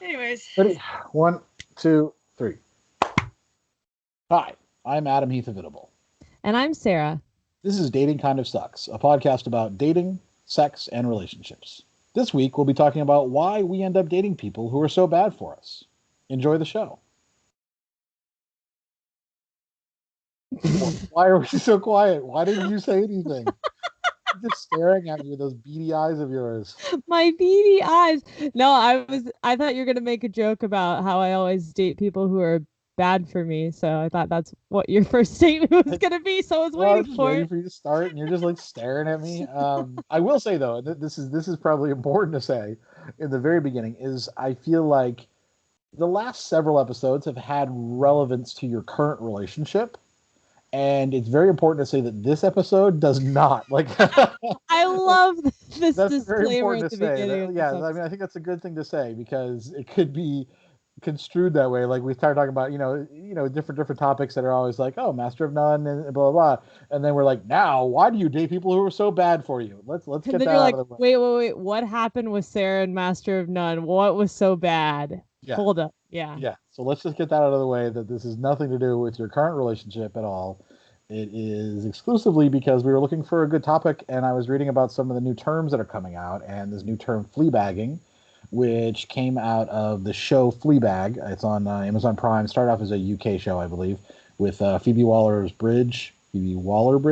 Anyways. Ready? 1, 2, 3. Hi, I'm Adam Heath Avitable. And I'm Sarah. This is Dating Kind of Sucks, a podcast about dating, sex, and relationships. This week, we'll be talking about why we end up dating people who are so bad for us. Enjoy the show. Why are we so quiet? Why didn't you say anything? You're just staring at me with those beady eyes of yours. My beady eyes. No, I thought you were going to make a joke about how I always date people who are bad for me. So I thought that's what your first statement was going to be. So I was waiting for you to start, and you're just like staring at me. I will say though, this is probably important to say in the very beginning, is I feel like the last several episodes have had relevance to your current relationship. And it's very important to say that this episode does not. Like, I love this that's disclaimer very important at to the say. beginning. I mean, I think that's a good thing to say because it could be construed that way. Like we started talking about, different topics that are always like, oh, Master of None and blah blah, and then we're like, now, why do you date people who are so bad for you? Let's get that out of the way. Wait, what happened with Sarah and Master of None? What was so bad? Yeah. Hold up. Yeah. So let's just get that out of the way, that this has nothing to do with your current relationship at all. It is exclusively because we were looking for a good topic, and I was reading about some of the new terms that are coming out, and this new term fleabagging, which came out of the show Fleabag. It's on Amazon Prime. Started off as a UK show, I believe, with Phoebe Waller-Bridge. Waller's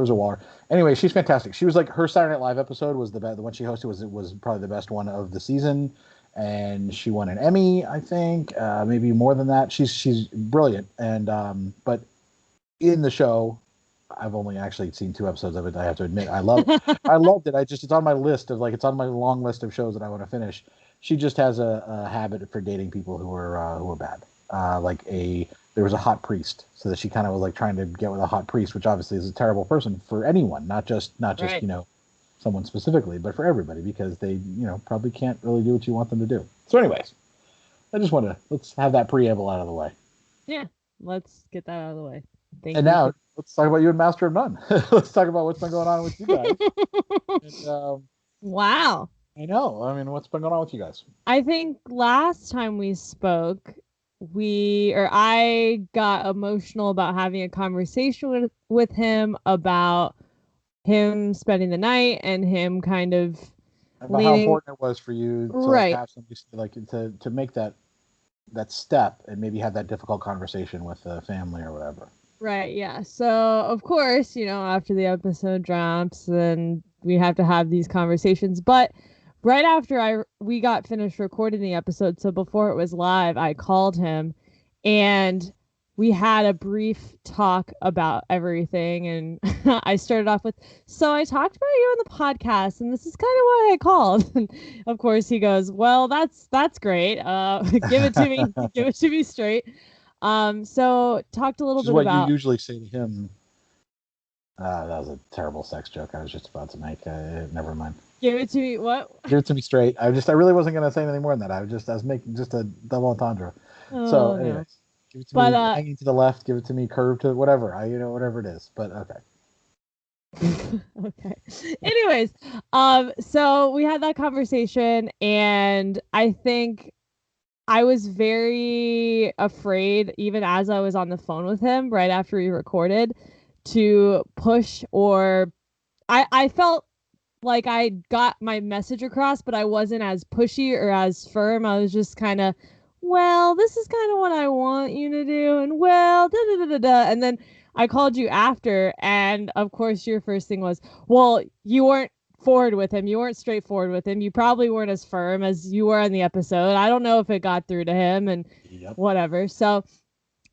or Waller. Anyway, she's fantastic. She was like, her Saturday Night Live episode was the one she hosted was probably the best one of the season. And she won an Emmy, I think, maybe more than that. She's brilliant, and but in the show, I've only actually seen 2 episodes of it. I have to admit, I loved it. It's on my list of it's on my long list of shows that I want to finish. She just has a habit for dating people who are bad. There was a hot priest, so that she kind of was like trying to get with a hot priest, which obviously is a terrible person for anyone, not just right. Someone specifically, but for everybody, because they, probably can't really do what you want them to do. So anyways, I just want to, let's have that preamble out of the way. Yeah, let's get that out of the way. Now let's talk about you and Master of None. Let's talk about what's been going on with you guys. Wow. I know. I mean, what's been going on with you guys? I think last time we spoke, I got emotional about having a conversation with him about him spending the night and him kind of about how important it was for you to have somebody to make that step and maybe have that difficult conversation with the family or whatever. Right, yeah. So of course, after the episode drops, then we have to have these conversations. But right after we got finished recording the episode, so before it was live, I called him and we had a brief talk about everything, and I started off with, so I talked about you on the podcast, and this is kind of why I called. And of course, he goes, well, that's great. Give it to me. Give it to me straight. So talked a little bit about what you usually say to him. That was a terrible sex joke I was just about to make. Never mind. Give it to me. What? Give it to me straight. I really wasn't going to say anything more than that. I was making just a double entendre. Oh, so anyways. No. Give it to me hanging to the left, give it to me curved to whatever. Whatever it is. But okay. Okay. Anyways, so we had that conversation, and I think I was very afraid, even as I was on the phone with him right after we recorded, to push, or I felt like I got my message across, but I wasn't as pushy or as firm. I was just kind of, well, this is kind of what I want you to do, and well, da da da da da. And then I called you after, and of course your first thing was, well, you weren't forward with him. You weren't straightforward with him. You probably weren't as firm as you were in the episode. I don't know if it got through to him and whatever. So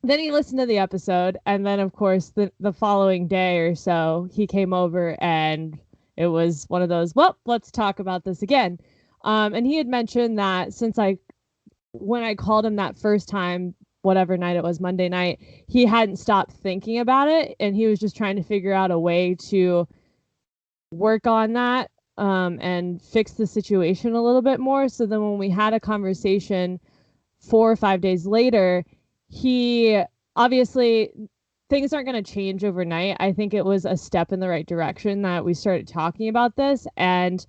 then he listened to the episode, and then of course the following day or so, he came over, and it was one of those, well, let's talk about this again. And he had mentioned that when I called him that first time, whatever night it was, Monday night, he hadn't stopped thinking about it, and he was just trying to figure out a way to work on that and fix the situation a little bit more. So then when we had a conversation 4 or 5 days later, he obviously, things aren't going to change overnight. I think it was a step in the right direction that we started talking about this, and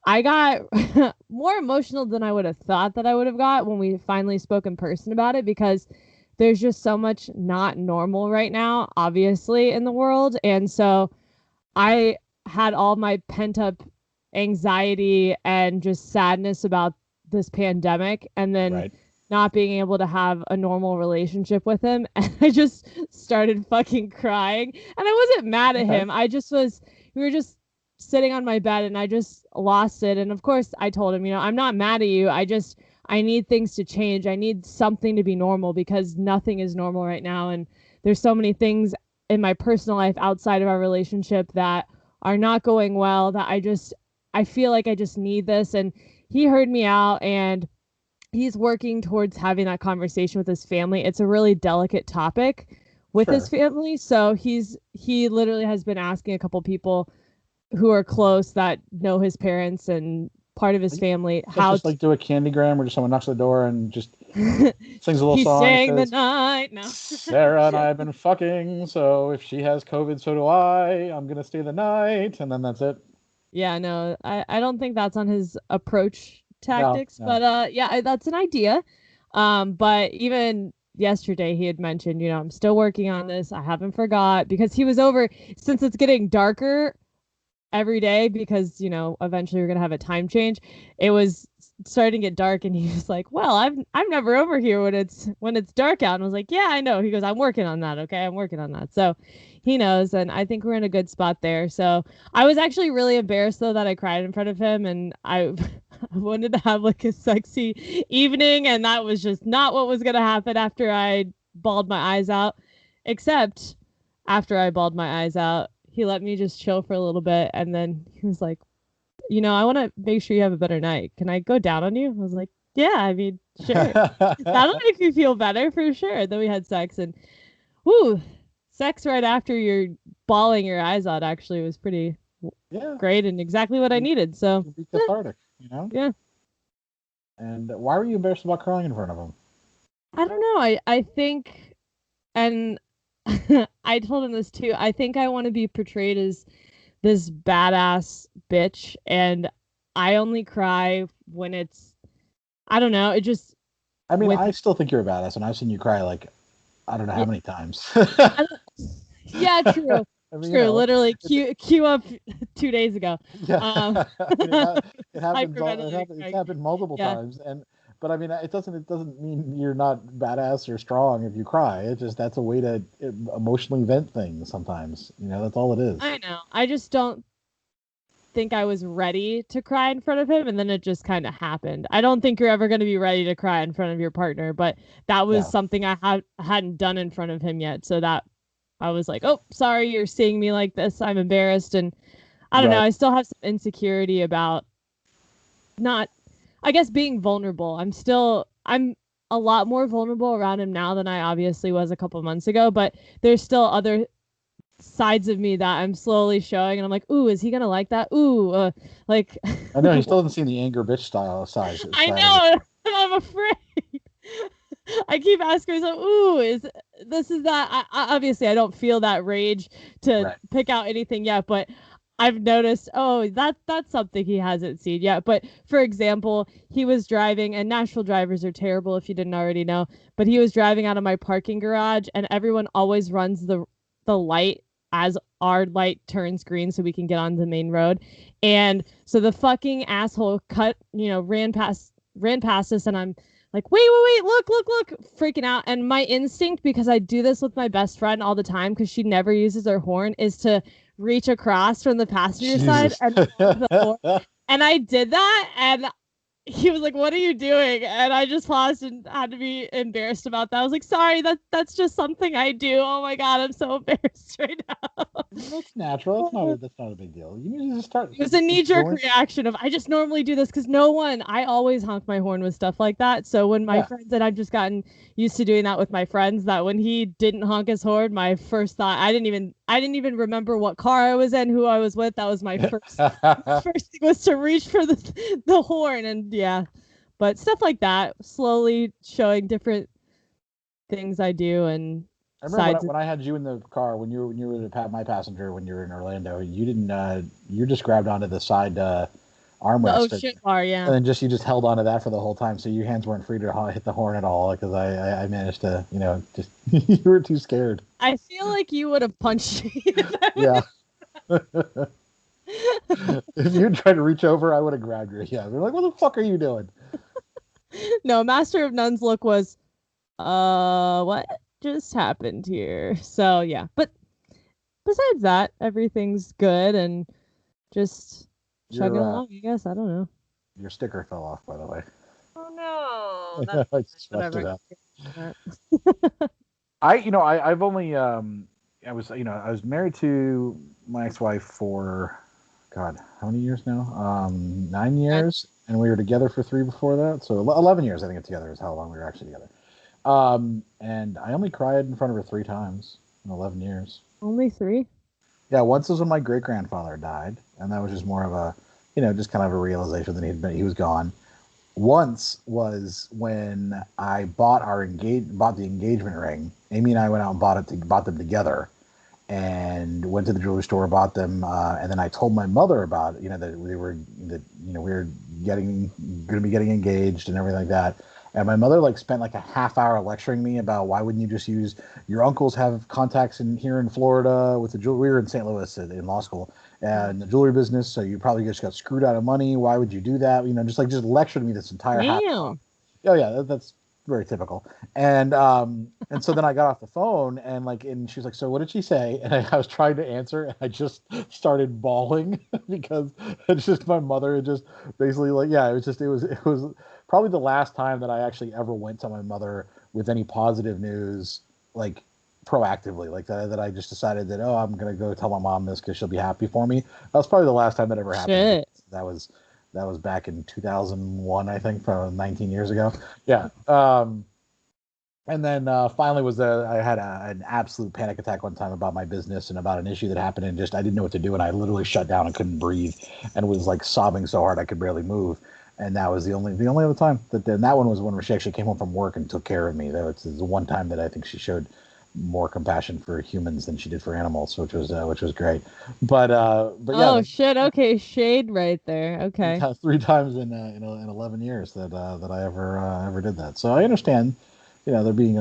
I got more emotional than I would have thought that I would have got when we finally spoke in person about it, because there's just so much not normal right now, obviously, in the world. And so I had all my pent up anxiety and just sadness about this pandemic, and then Right. not being able to have a normal relationship with him. And I just started fucking crying. And I wasn't mad at Okay. him. We were just sitting on my bed and I just lost it. And of course, I told him, I'm not mad at you. I need things to change. I need something to be normal, because nothing is normal right now. And there's so many things in my personal life outside of our relationship that are not going well, that I feel like I just need this. And he heard me out, and he's working towards having that conversation with his family. It's a really delicate topic with his Sure. family. So he literally has been asking a couple people who are close that know his parents and part of his family Let's how just like do a candygram where just someone knocks on the door and just to sings a little he's song. It staying the says, night. No. Sarah and I have been fucking, so if she has COVID, so do I. I'm gonna stay the night, and then that's it. Yeah, no, I don't think that's on his approach No, tactics, no. but that's an idea. But even yesterday he had mentioned, I'm still working on this. I haven't forgot, because he was over, since it's getting darker every day, because eventually we're gonna have a time change. It was starting to get dark, and he was like, well, I'm never over here when it's dark out. And I was like, yeah, I know. He goes, I'm working on that. Okay, I'm working on that. So he knows, and I think we're in a good spot there. So I was actually really embarrassed, though, that I cried in front of him, and I I wanted to have like a sexy evening, and that was just not what was gonna happen after I bawled my eyes out. Except after I bawled my eyes out, he let me just chill for a little bit, and then he was like, I want to make sure you have a better night. Can I go down on you? I was like, yeah, I mean, sure. That'll make me feel better for sure. Then we had sex, and whoo, sex right after you're bawling your eyes out actually was pretty Yeah, great and exactly what I it needed. So, can be cathartic, you know. yeah, And why were you embarrassed about crying in front of him? I don't know. I think, and I told him this too. I think I want to be portrayed as this badass bitch, and I only cry when it's, I don't know, it just I mean, with I still think you're a badass, and I've seen you cry like I don't know how yeah, many times. I yeah, true. I mean, True. Literally it's queue up 2 days ago. yeah. Um I mean, it happens. hyperventilating It's crying. happened multiple Yeah. times, and but I mean, it doesn't mean you're not badass or strong if you cry. It's just that's a way to emotionally vent things. Sometimes, that's all it is. I know. I just don't think I was ready to cry in front of him, and then it just kind of happened. I don't think you're ever going to be ready to cry in front of your partner, but that was Yeah. something hadn't done in front of him yet. So that I was like, "Oh, sorry, you're seeing me like this. I'm embarrassed." And I don't know, Right. I still have some insecurity about not, I guess, being vulnerable. I'm a lot more vulnerable around him now than I obviously was a couple months ago, but there's still other sides of me that I'm slowly showing, and I'm like, ooh, is he gonna like that? Ooh, like I know he still hasn't seen the anger bitch style I side of it. know, I'm afraid. I keep asking myself, ooh, is that? Obviously, I don't feel that rage to Right. pick out anything yet, but I've noticed, oh, that's something he hasn't seen yet. But for example, he was driving, and Nashville drivers are terrible if you didn't already know. But he was driving out of my parking garage, and everyone always runs the light as our light turns green so we can get on the main road. And so the fucking asshole ran past us, and I'm like, wait, look, freaking out. And my instinct, because I do this with my best friend all the time, because she never uses her horn, is to reach across from the passenger side Jesus. and honk the horn. And I did that, and he was like, "What are you doing?" And I just paused and had to be embarrassed about that. I was like, "Sorry, that's just something I do." Oh my god, I'm so embarrassed right That's natural. now. That's not a big deal. You need to just start It was a knee jerk enjoying. reaction of, I just normally do this because I always honk my horn with stuff like that. So when my Yeah. friends, and I've just gotten used to doing that with my friends, that when he didn't honk his horn, my first thought, I didn't even remember what car I was in, who I was with. That was my first thing, was to reach for the horn. And yeah, but stuff like that, slowly showing different things I do and I remember sides of, when I had you in the car when you were my passenger when you were in Orlando. You didn't. You just grabbed onto the side armrest. shit bar, yeah. And then you just held on to that for the whole time, so your hands weren't free to hit the horn at all. Because I managed to, just you were too scared. I feel like you would have punched me. Yeah. If you tried to reach over, I would have grabbed you. Yeah, they're like, "What the fuck are you doing?" No, Master of None's look was, what just happened here? So yeah, but besides that, everything's good and just chugging along. I guess I don't know. Your sticker fell off, by the way. Oh no, I swept it out. I've only I was married to my ex-wife for God, how many years now? 9 years, and we were together for 3 before that. So 11 years, I think, together is how long we were actually together. And I only cried in front of her 3 times in 11 years. Only 3? Yeah, once was when my great-grandfather died, and that was just more of a, just kind of a realization that he was gone. Once was when I bought the engagement ring. Amy and I went out and bought them together, and went to the jewelry store, bought them, and then I told my mother about it, that we were going to be getting engaged and everything like that. And my mother spent a half hour lecturing me about why wouldn't you just use your uncles have contacts here in Florida with the jewelry. We were in St. Louis in law school and the jewelry business, so you probably just got screwed out of money. Why would you do that? Just lectured me this entire half hour. Oh yeah, that's very typical. And so then I got off the phone and she was like, "So what did she say?" And I was trying to answer and I just started bawling because it's just my mother had just basically it was probably the last time that I actually ever went to my mother with any positive news, proactively, that I just decided that, oh, I'm going to go tell my mom this because she'll be happy for me. That was probably the last time that ever happened. That was back in 2001, I think, from 19 years ago. Yeah. And then finally I had an absolute panic attack one time about my business and about an issue that happened, and I didn't know what to do, and I literally shut down and couldn't breathe and was sobbing so hard I could barely move. And that was the only other time that one was when she actually came home from work and took care of me. Though it's the one time that I think she showed more compassion for humans than she did for animals, which was great. But yeah. Oh shit! Okay, shade right there. Okay. 3 times in 11 years that I ever did that. So I understand, there being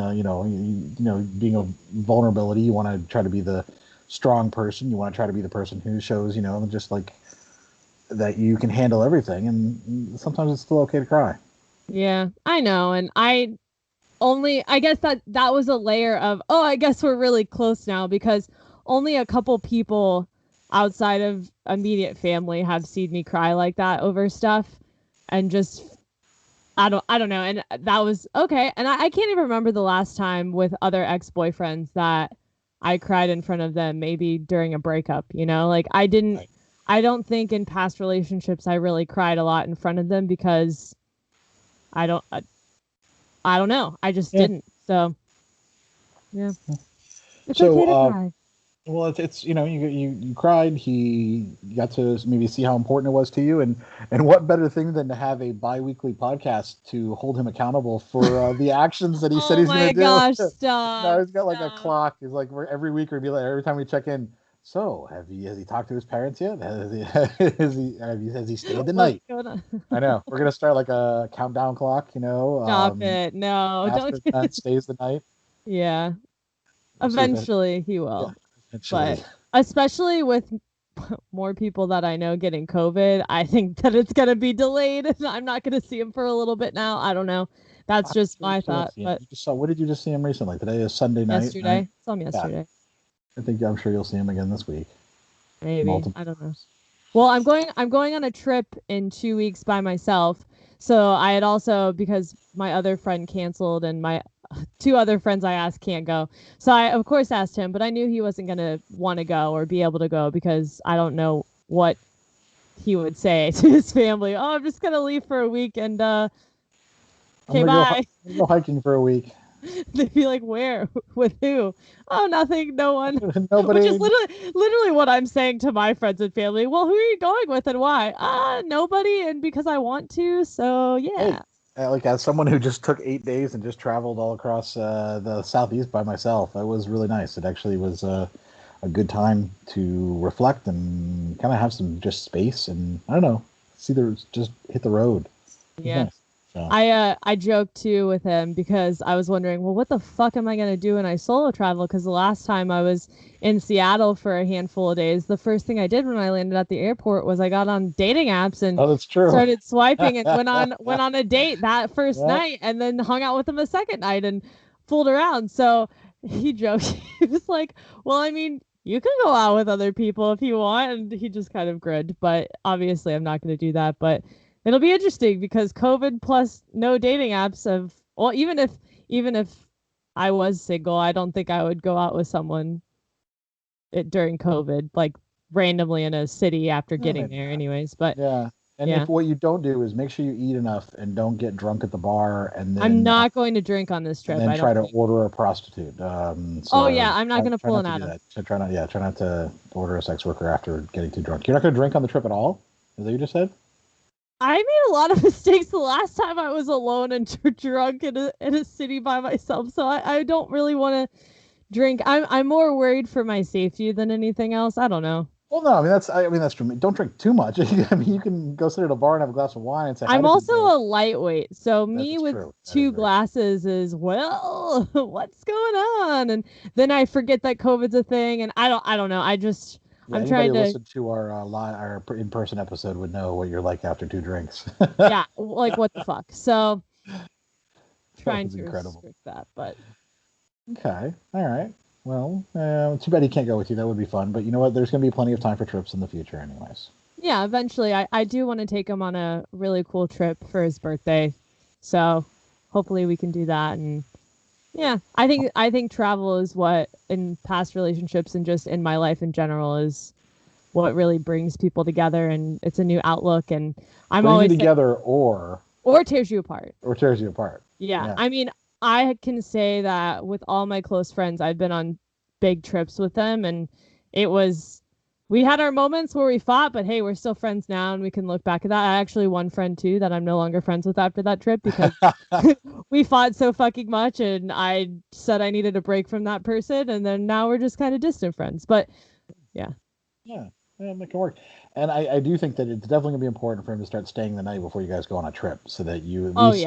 being a vulnerability. You want to try to be the strong person. You want to try to be the person who shows, just that you can handle everything, and sometimes it's still okay to cry. Yeah, I know, and I guess that was a layer of, oh, I guess we're really close now, because only a couple people outside of immediate family have seen me cry like that over stuff, and just I don't know, and that was okay. And I can't even remember the last time with other ex-boyfriends that I cried in front of them, maybe during a breakup, I didn't. Right. I don't think in past relationships I really cried a lot in front of them because I don't know. I just didn't. So yeah. It's okay to cry. Well, it's you cried. He got to maybe see how important it was to you, and what better thing than to have a bi-weekly podcast to hold him accountable for the actions that he said he's going to do. Oh my gosh! Stop. Now he's got a clock. He's every week or every time we check in. So has he talked to his parents yet? Has he stayed the night? I know. We're gonna start a countdown clock. Stop it! No, don't. Stays the night. Yeah. Eventually he will. Yeah, eventually. But especially with more people that I know getting COVID, I think that it's gonna be delayed. I'm not gonna see him for a little bit now. I don't know. That's just my thought. But what did you just see him recently? Today is Sunday night. Yesterday. Right? Saw him yesterday. Yeah. I'm sure you'll see him again this week. Maybe. I don't know. Well, I'm going on a trip in 2 weeks by myself. So I had also, because my other friend canceled and my 2 other friends I asked can't go. So I, of course, asked him, but I knew he wasn't going to want to go or be able to go because I don't know what he would say to his family. Oh, I'm just going to leave for a week and okay, bye. Go hiking for a week. They'd be like, where? With who? Oh, nothing. No one. Nobody. Which is literally what I'm saying to my friends and family. Well, who are you going with and why? Nobody, and because I want to. So yeah. Hey, as someone who just took 8 days and just traveled all across the Southeast by myself, it was really nice. It actually was a good time to reflect and kind of have some just space, and I don't know, It's either just hit the road. Yeah. Nice. So. I joked too with him because I was wondering, well, what the fuck am I gonna do when I solo travel? Because the last time I was in Seattle for a handful of days, the first thing I did when I landed at the airport was I got on dating apps and that's true. started swiping and went on a date that first Yep. night and then hung out with him a second night and fooled around. So he joked, he was like, well, I mean, you can go out with other people if you want, and he just kind of grinned. But obviously, I'm not going to do that. But it'll be interesting because COVID plus no dating apps have. Well, even if I was single, I don't think I would go out with someone during COVID, like randomly in a city after getting there, anyways. But yeah. And if what you don't do is make sure you eat enough and don't get drunk at the bar, and then I'm not going to drink on this trip. And then try to order a prostitute. Oh yeah, I'm not going to pull an Adam. So try not to order a sex worker after getting too drunk. You're not going to drink on the trip at all? Is that what you just said? I made a lot of mistakes the last time I was alone and drunk in a city by myself, so I don't really want to drink. I'm more worried for my safety than anything else. I don't know. Well, no, I mean that's true. Don't drink too much. I mean, you can go sit at a bar and have a glass of wine and say. I'm also a lightweight, so me with two glasses is well, what's going on? And then I forget that COVID's a thing, and I don't know. I'm trying to listen to our in-person episode would know what you're like after 2 drinks. Yeah, like what the fuck. So trying to restrict that, but okay, all right. Well, too bad he can't go with you. That would be fun. But you know what? There's going to be plenty of time for trips in the future anyways. Yeah, eventually. I do want to take him on a really cool trip for his birthday. So hopefully we can do that. And yeah, I think travel is what in past relationships and just in my life in general is what really brings people together. And it's a new outlook. And I'm brings always you together or tears you apart. Yeah. I mean, I can say that with all my close friends, I've been on big trips with them, and we had our moments where we fought, but hey, we're still friends now, and we can look back at that. I actually one friend too that I'm no longer friends with after that trip because we fought so fucking much, and I said I needed a break from that person, and then now we're just kind of distant friends. But yeah, it can work. And I do think that it's definitely gonna be important for him to start staying the night before you guys go on a trip, so that you at least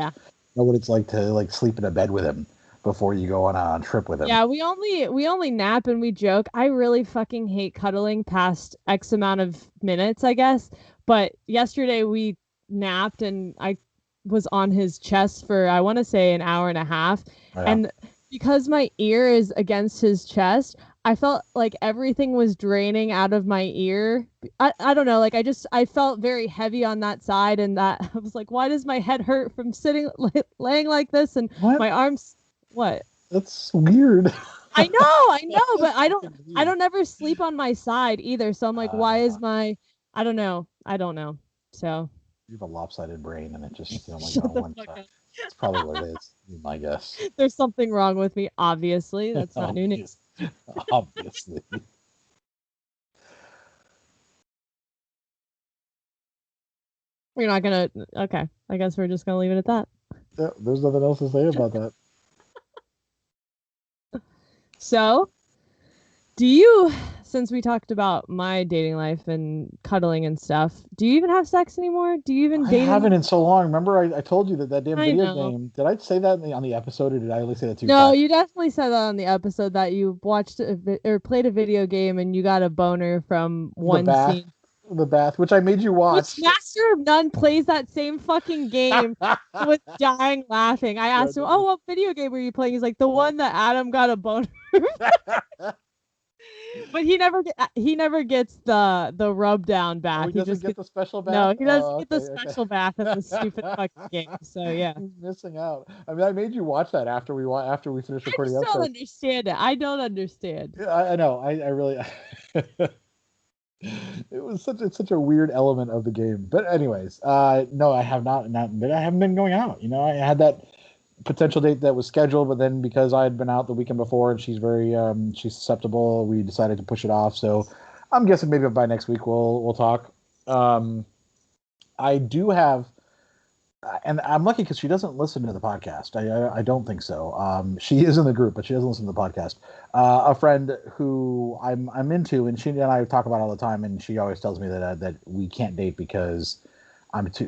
know what it's like to sleep in a bed with him before you go on a trip with him. Yeah, we only nap and we joke. I really fucking hate cuddling past X amount of minutes, I guess. But yesterday we napped and I was on his chest for I want to say an hour and a half. Oh, yeah. And because my ear is against his chest, I felt like everything was draining out of my ear. I don't know, like I felt very heavy on that side, and that I was like, why does my head hurt from sitting laying like this, and my arms? What? That's weird. I know, but I don't ever sleep on my side either. So I'm like, why is my? I don't know. So you have a lopsided brain, and it just on one side. That's probably what it is. My guess. There's something wrong with me. Obviously, that's not new news. Obviously. We're not gonna. Okay, I guess we're just gonna leave it at that. Yeah, there's nothing else to say about that. So, do you, since we talked about my dating life and cuddling and stuff, do you even have sex anymore? Do you even date? I haven't in so long. Remember, I told you that damn video game. Did I say that on the episode, or did I only say that to you? No, you definitely said that on the episode that you watched or played a video game and you got a boner from one scene. The bath, which I made you watch. Which Master of None plays that same fucking game. Was dying laughing. I asked him, "Oh, what video game were you playing?" He's like, "The one that Adam got a boner." But he never gets the rub down bath. He doesn't get the special bath. No, he doesn't get the special bath in the stupid fucking game. So yeah, he's missing out. I mean, I made you watch that after we finished recording. I just don't understand it. I don't understand. Yeah, I know. I really. It was such a weird element of the game. But anyways, no, I have not. But I haven't been going out. I had that potential date that was scheduled, but then because I had been out the weekend before and she's very she's susceptible, we decided to push it off. So I'm guessing maybe by next week we'll talk. I do have, and I'm lucky because she doesn't listen to the podcast. I don't think so. She is in the group, but she doesn't listen to the podcast. A friend who I'm into, and she and I talk about it all the time, and she always tells me that we can't date because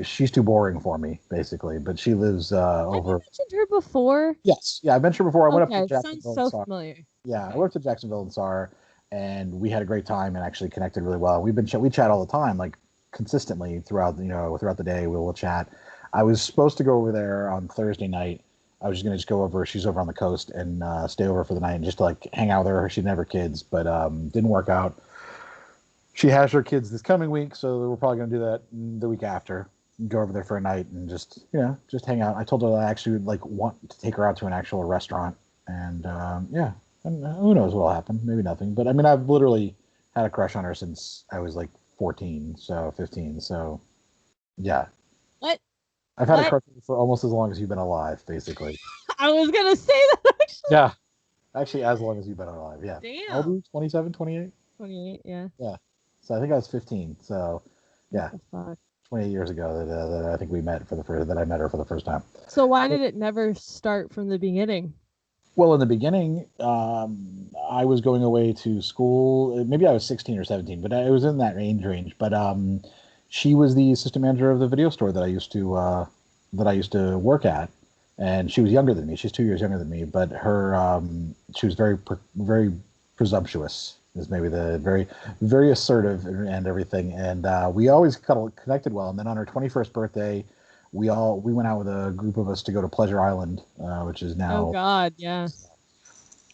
she's too boring for me, basically. But she lives Have you over. mentioned her before? Yes, yeah, I mentioned before. I went up to Okay, sounds Jacksonville and so saw. familiar. Yeah, I Okay. went to Jacksonville and saw her, and we had a great time and actually connected really well. We chat all the time, like consistently throughout throughout the day. We'll chat. I was supposed to go over there on Thursday night. I was just gonna just go over. She's over on the coast and stay over for the night and just to, like hang out with her. She'd never kids, but didn't work out. She has her kids this coming week, so we're probably gonna do that the week after. Go over there for a night and just just hang out. I told her I actually would like want to take her out to an actual restaurant, and yeah, and who knows what'll happen? Maybe nothing. But I mean, I've literally had a crush on her since I was like 14, so 15. So yeah, What? I've had a What? crush for almost as long as you've been alive, basically. I was gonna say that actually. Yeah, actually, as long as you've been alive. Yeah. How old are Damn. you? 27, 28? 28. Yeah. Yeah. So I think I was 15. So What yeah, the fuck? 28 years ago that I think we met for the first that I met her for the first time. So why did it never start from the beginning? Well, in the beginning, I was going away to school. Maybe I was 16 or 17, but I was in that range. But she was the assistant manager of the video store that I used to work at, and she was younger than me. She's 2 years younger than me, but her she was very presumptuous. Is maybe the very assertive and everything. And we always kind of connected well. And then on her 21st birthday, we went out with a group of us to go to Pleasure Island, which is Oh now. God, yeah.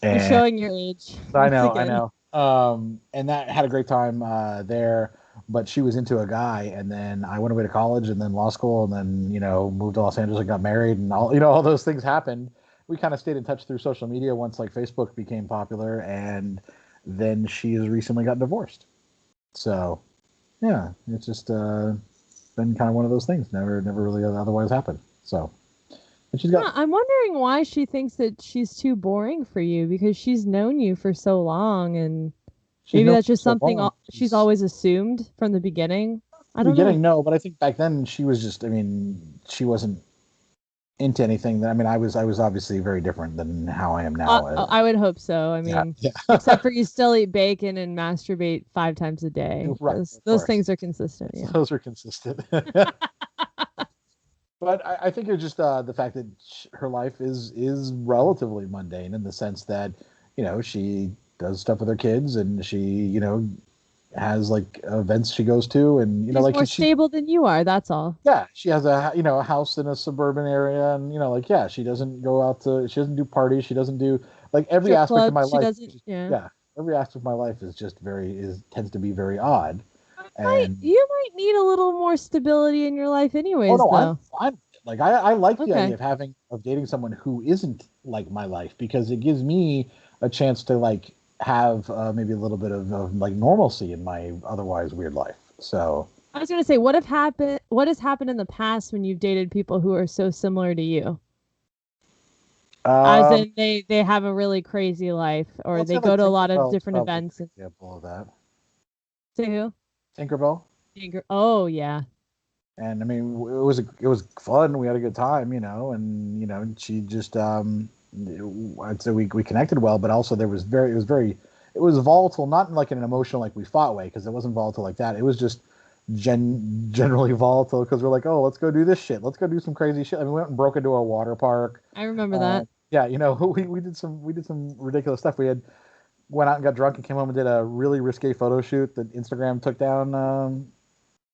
You're And showing your age I once know, I again. know. And that had a great time there. But she was into a guy, and then I went away to college, and then law school, and then moved to Los Angeles and got married, and all those things happened. We kind of stayed in touch through social media once like Facebook became popular, and then she has recently got divorced. So yeah, it's just been kind of one of those things. Never really otherwise happened. So and she's got Yeah, I'm wondering why she thinks that she's too boring for you because she's known you for so long, and she's maybe known that's for just so something long. she's always assumed from the beginning. I The don't know. beginning, no, but I think back then she was just. I mean, she wasn't into anything. I mean, I was obviously very different than how I am now. I would hope so. I Yeah, mean, yeah, except for you still eat bacon and masturbate 5 times a day. right, Those of those course. things are consistent. So Yeah. those are consistent. But I think it's just the fact that her life is relatively mundane in the sense that she does stuff with her kids and she has like events she goes to and She's like more she stable than you are. That's all. yeah, she has a house in a suburban area, and like yeah, she doesn't go out to, she doesn't do parties, she doesn't do like every Strip aspect of my clubs. She life. doesn't. Yeah. Yeah, every aspect of my life is just very is tends to be very odd, Might and you might need a little more stability in your life, oh anyways. no, I'm Though. fine with it. Like I like the idea Okay. of dating someone who isn't like my life because it gives me a chance to like have maybe a little bit of like normalcy in my otherwise weird life. So I was gonna say, what has happened in the past when you've dated people who are so similar to you? As um, in they have a really crazy life or let's they say go like to a lot of Tinkerbell's different probably a events good and example of that. say who? Tinkerbell. Oh yeah. And I mean it was fun. We had a good time, and she just I'd say we connected well, but also there was very it was volatile, not in like an emotional like we fought way because it wasn't volatile like that. It was just generally volatile because we're like, oh, let's go do this shit, let's go do some crazy shit. I mean, we went and broke into a water park. I remember that. Yeah, we did some ridiculous stuff. We had went out and got drunk and came home and did a really risque photo shoot that Instagram took down.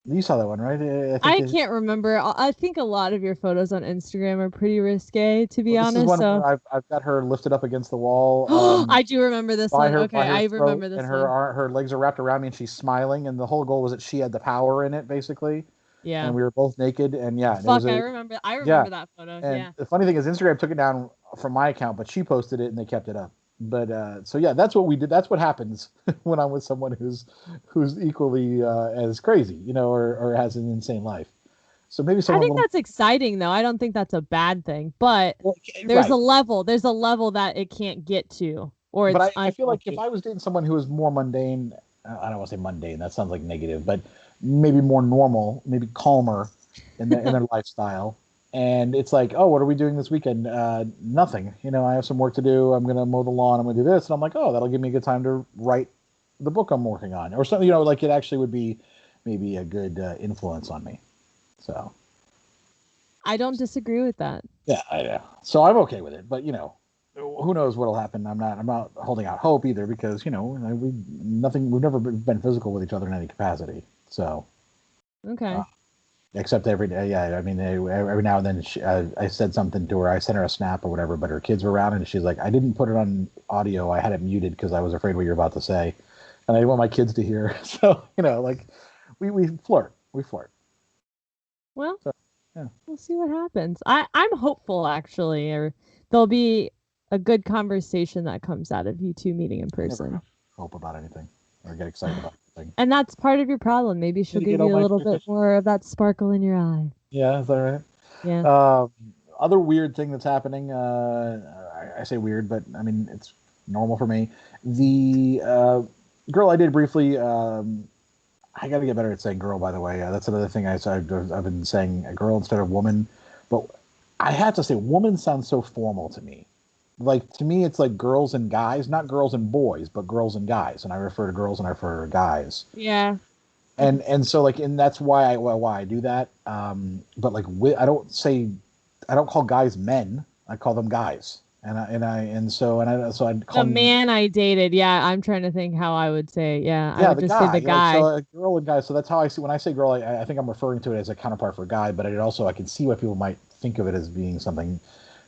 You saw that one, right? I think I can't remember. I think a lot of your photos on Instagram are pretty risque, to be well, this is honest. one So where I've got her lifted up against the wall, I do remember this one. by Okay, her I throat, remember and this one. her legs are wrapped around me, and she's smiling. And the whole goal was that she had the power in it, basically. And Yeah. we were both naked, and yeah, and it was Fuck, a I yeah. remember that photo. And Yeah. the funny thing is, Instagram took it down from my account, but she posted it, and they kept it up. But so yeah, that's what we did. That's what happens when I'm with someone who's equally as crazy, or has an insane life. So maybe I someone a think little that's exciting though. I don't think that's a bad thing, but well, right. there's a level that it can't get to or But it's I feel like if unhealthy. I was dating someone who was more mundane, I don't want to say mundane, that sounds like negative, but maybe more normal, maybe calmer in their lifestyle. And it's like, oh, what are we doing this weekend? Nothing. I have some work to do. I'm gonna mow the lawn. I'm gonna do this, and I'm like, oh, that'll give me a good time to write the book I'm working on, or something. Like it actually would be maybe a good influence on me. So I don't disagree with that. yeah, I know. So I'm okay with it, but who knows what'll happen. I'm not holding out hope either because we've never been physical with each other in any capacity. So Okay. except every day, yeah. I mean, every now and then I said something to her. I sent her a snap or whatever, but her kids were around, and she's like, "I didn't put it on audio. I had it muted because I was afraid what you're about to say, and I didn't want my kids to hear." So like we flirt, we flirt. Well, So yeah, we'll see what happens. I'm hopeful actually, or there'll be a good conversation that comes out of you two meeting in I never person. have hope about anything or get excited about anything. And that's part of your problem. Maybe she'll Gonna get give all you a my little bit more of that sparkle in your eye. Yeah, is that right? Yeah. Other weird thing that's happening. I say weird, but I mean it's normal for me. The girl I did briefly. I got to get better at saying girl. By the way, that's another thing I've been saying girl instead of woman. But I have to say, woman sounds so formal to me. Like to me, it's like girls and guys, not girls and boys, but girls and guys. And I refer to girls and I refer to guys. Yeah. And so like and that's why I do that. But like I don't call guys men. I call them guys. So I'd call The them, man I dated. Yeah, I'm trying to think how I would say. Yeah, I yeah, would the just say guy. the Like so guy. a girl and guy. So that's how I see when I say girl. I think I'm referring to it as a counterpart for guy. But I can see why people might think of it as being something.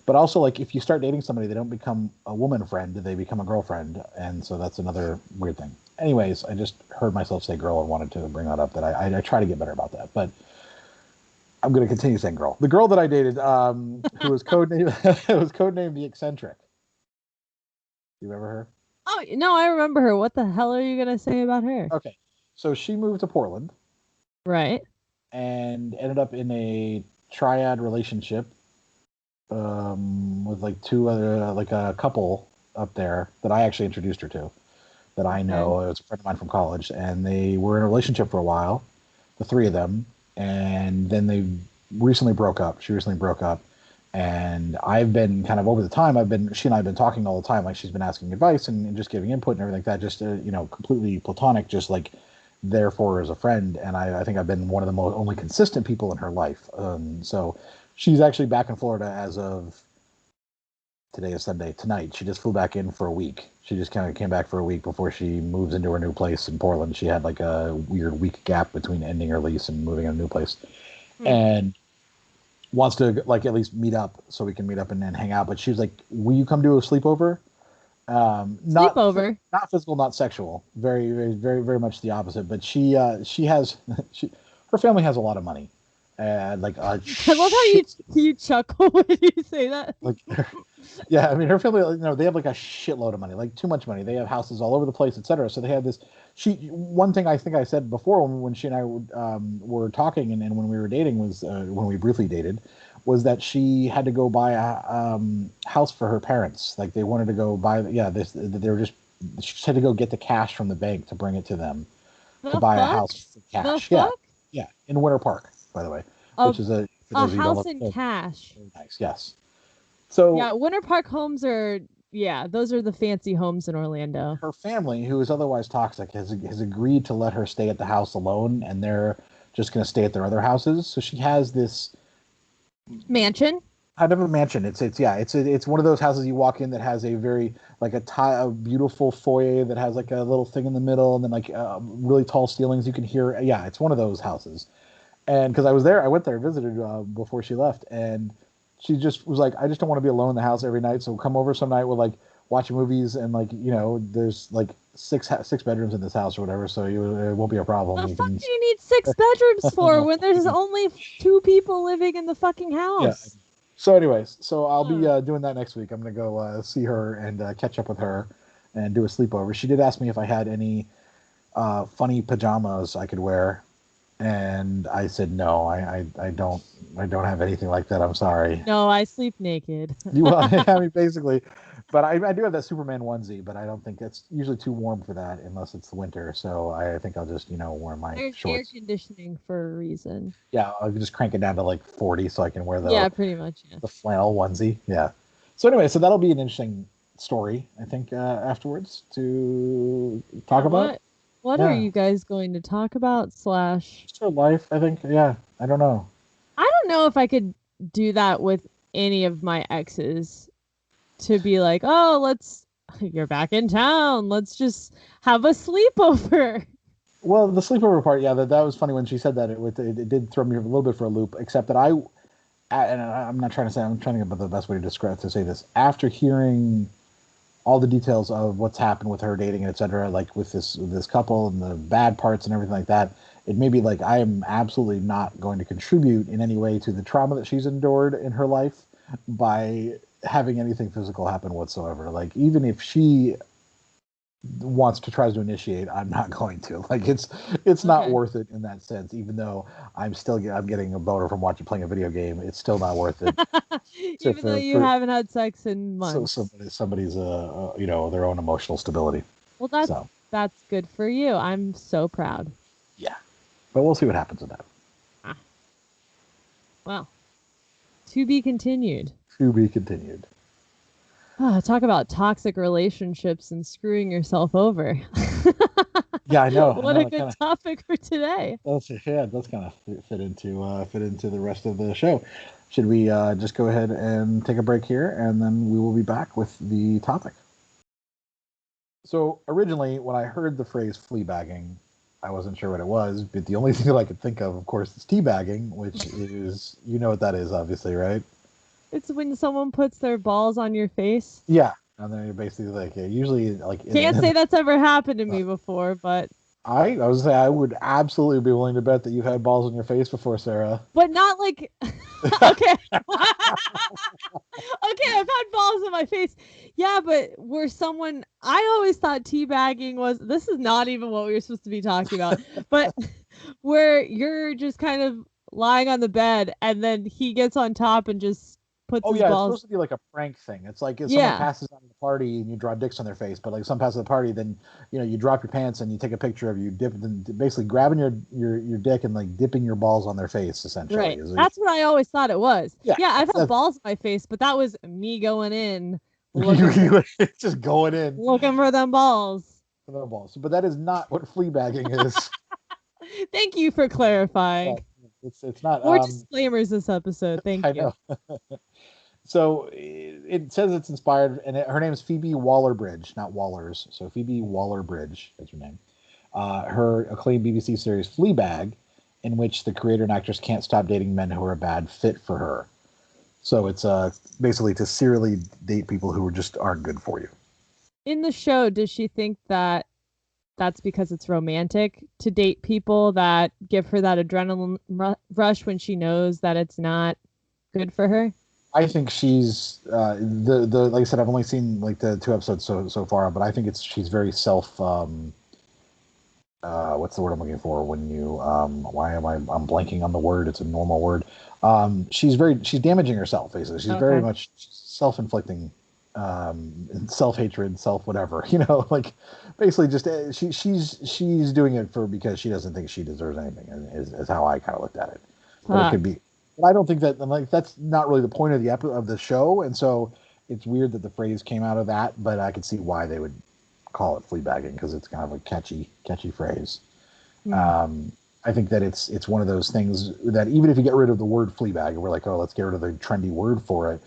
But also like if you start dating somebody, they don't become a woman friend. They become a girlfriend. And so that's another weird thing. Anyways, I just heard myself say girl and wanted to bring that up. That I try to get better about that. But I'm going to continue saying girl. The girl that I dated, who was codenamed was codenamed the eccentric. You remember her? Oh no, I remember her. What the hell are you gonna say about her? Okay, so she moved to Portland Right. and ended up in a triad relationship with like two other, like a couple up there that I actually introduced her to. That I Okay. know, it was a friend of mine from college, and they were in a relationship for a while, the three of them, and then they recently broke up. She recently broke up, and I've been kind of over the time. She and I have been talking all the time. Like she's been asking advice and just giving input and everything like that. Just completely platonic, just like therefore as a friend. And I think I've been one of the most only consistent people in her life. So she's actually back in Florida as of today is Sunday. Tonight, she just flew back in for a week. She just kind of came back for a week before she moves into her new place in Portland. She had like a weird week gap between ending her lease and moving in a new place, and wants to like at least meet up so we can meet up and hang out. But she was like, "Will you come do a sleepover?" Sleepover. Not physical, not sexual. Very, very, very, very much the opposite. But she has her family has a lot of money, and like I love how you chuckle when you say that. like yeah, I mean, her family, they have like a shitload of money, like too much money. They have houses all over the place, etc. So they have this. One thing I think I said before when she and I were talking and when we were dating was when we briefly dated, was that she had to go buy a house for her parents. Like they wanted to go buy, yeah, they were just, she had to go get the cash from the bank to bring it to them to The buy a fuck? house for The cash. Yeah, fuck? yeah, in Winter Park, by the way, A which is for a those of you who don't house in know, cash. very nice. Yes. So Yeah, Winter Park homes are, yeah, those are the fancy homes in Orlando. her family, who is otherwise toxic, has agreed to let her stay at the house alone, and they're just going to stay at their other houses. So she has this Mansion? kind of a mansion. It's one of those houses you walk in that has a very like a beautiful foyer that has like a little thing in the middle, and then like really tall ceilings. You can hear. Yeah, it's one of those houses. And because I went there, visited before she left, and she just was like, I just don't want to be alone in the house every night. So come over some night. We'll like watch movies, and like there's like six bedrooms in this house or whatever, so it won't be a problem. The You fuck can, do you need 6 bedrooms for when there's only 2 people living in the fucking yeah. house? So, anyways, so I'll be Ugh. doing that next week. I'm gonna go see her and catch up with her and do a sleepover. She did ask me if I had any funny pajamas I could wear, and I said no. I don't have anything like that. I'm sorry. No, I sleep naked. I mean, basically, but I do have that Superman onesie, but I don't think it's usually too warm for that unless it's the winter. So I think I'll just wear my There's air shorts. conditioning for a reason. Yeah, I'll just crank it down to like 40 so I can wear Yeah, pretty much. Yeah. the flannel onesie. Yeah. So anyway, so that'll be an interesting story, I think, afterwards to talk Yeah, about. what are Yeah, you guys going to talk about? Slash, just her life. I think. Yeah, I don't know. don't know if I could do that with any of my exes, to be like, oh, you're back in town. Let's just have a sleepover. Well, the sleepover part, yeah, that was funny when she said that. It did throw me a little bit for a loop, except that and I'm not trying to say, I'm trying to think about the best way to say this. After hearing all the details of what's happened with her dating, et cetera, like with this couple and the bad parts and everything like that, it made me like, I am absolutely not going to contribute in any way to the trauma that she's endured in her life by having anything physical happen whatsoever. Like, even if she tries to initiate, I'm not going to. Like, it's not worth it in that sense. Even though I'm getting a boner from playing a video game, it's still not worth it. Even though you haven't had sex in months. So somebody's their own emotional stability. Well, that's good for you. I'm so proud. Yeah, but we'll see what happens with that. Well, to be continued. To be continued. Oh, talk about toxic relationships and screwing yourself over. Yeah, I know. What a good topic for today. That's kind of fit into the rest of the show. Should we just go ahead and take a break here, and then we will be back with the topic. So originally, when I heard the phrase fleabagging, I wasn't sure what it was, but the only thing that I could think of course, is teabagging, which is, you know what that is, obviously, right? It's when someone puts their balls on your face. Yeah, and then you're basically like, usually like. Can't say that's ever happened to me before, but. I was gonna say, I would absolutely be willing to bet that you've had balls on your face before, Sarah. But not like. Okay. Okay, I've had balls on my face. Yeah, but I always thought teabagging was. This is not even what we were supposed to be talking about, but where you're just kind of lying on the bed and then he gets on top and just. It's supposed to be like a prank thing. It's like if someone passes on the party and you draw dicks on their face, but like some passes the party, then you drop your pants and you take a picture of you basically grabbing your dick and like dipping your balls on their face, essentially. Right. That's what I always thought it was. Yeah, I've had balls on my face, but that was me going in. Just going in. Looking for them balls. But that is not what fleabagging is. Thank you for clarifying. It's not. More disclaimers this episode. Thank you. I know. So it says it's inspired, and her name is Phoebe Waller-Bridge, not Wallers. So Phoebe Waller-Bridge is her name. Her acclaimed BBC series Fleabag, in which the creator and actress can't stop dating men who are a bad fit for her. So it's basically to serially date people who just aren't good for you. In the show, does she think that that's because it's romantic to date people that give her that adrenaline rush when she knows that it's not good for her? I think she's like I said, I've only seen like the 2 episodes so far, but I think she's very self. What's the word I'm looking for? When you I'm blanking on the word. It's a normal word. She's damaging herself. Basically, she's very much self-inflicting, self-hatred, self-whatever. Like basically just she's doing it because she doesn't think she deserves anything. Is how I kind of looked at it. But it could be. But I don't think that's not really the point of the show, and so it's weird that the phrase came out of that. But I could see why they would call it fleabagging, because it's kind of a catchy phrase. Mm-hmm. I think that it's one of those things that even if you get rid of the word fleabag, and we're like, oh, let's get rid of the trendy word for it,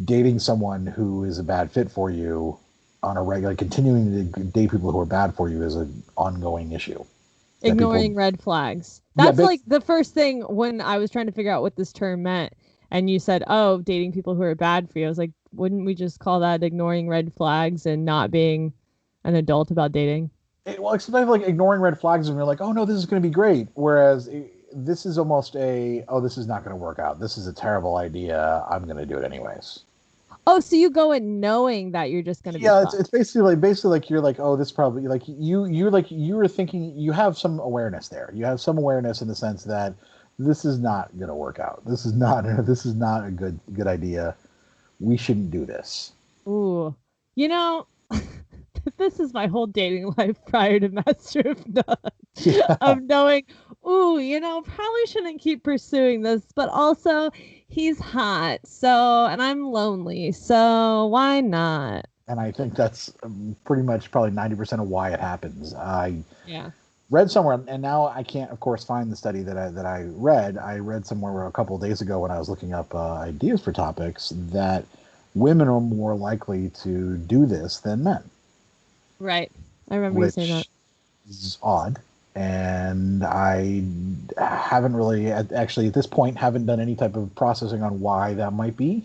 dating someone who is a bad fit for you on a regular, continuing to date people who are bad for you is an ongoing issue. Ignoring red flags. That's like the first thing when I was trying to figure out what this term meant. And you said, oh, dating people who are bad for you. I was like, wouldn't we just call that ignoring red flags and not being an adult about dating? Well, it's like ignoring red flags and you're like, oh, no, this is going to be great. Whereas this is almost this is not going to work out. This is a terrible idea. I'm going to do it anyways. Oh, so you go in knowing that you're just going to be it's basically like you're like, oh, this probably like you were thinking, you have some awareness there. You have some awareness in the sense that this is not going to work out. This is not a good idea. We shouldn't do this. Ooh, this is my whole dating life prior to Master of None. Yeah. Of knowing, probably shouldn't keep pursuing this, but also he's hot, and I'm lonely, so why not? And I think that's pretty much probably 90% of why it happens. read somewhere, and now I can't, of course, find the study that I read. I read somewhere a couple of days ago when I was looking up ideas for topics that women are more likely to do this than men, Right. I remember you saying that. which is odd. And I haven't really, actually, at this point, haven't done any type of processing on why that might be.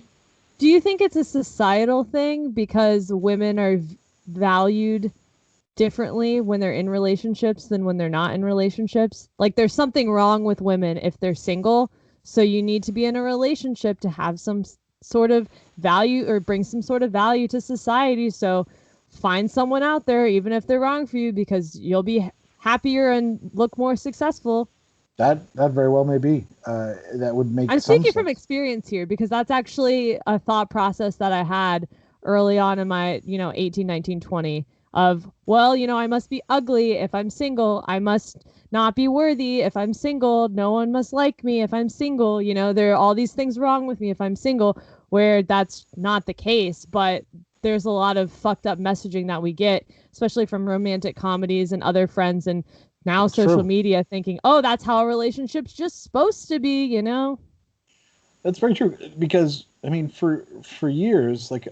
Do you think it's a societal thing because women are valued differently when they're in relationships than when they're not in relationships? Like there's something wrong with women if they're single, so you need to be in a relationship to have some sort of value or bring some sort of value to society. So find someone out there even if they're wrong for you because you'll be happier and look more successful. That very well may be. That would make I'm some speaking from sense. experience here because that's actually a thought process that I had early on in my, 18, 19, 20 of, well, I must be ugly if I'm single. I must not be worthy if I'm single. No one must like me if I'm single. There are all these things wrong with me if I'm single, where that's not the case. But there's a lot of fucked up messaging that we get, especially from romantic comedies and other friends. And now It's social true. media thinking, oh, that's how a relationship's just supposed to be. That's very true because I mean, for years, like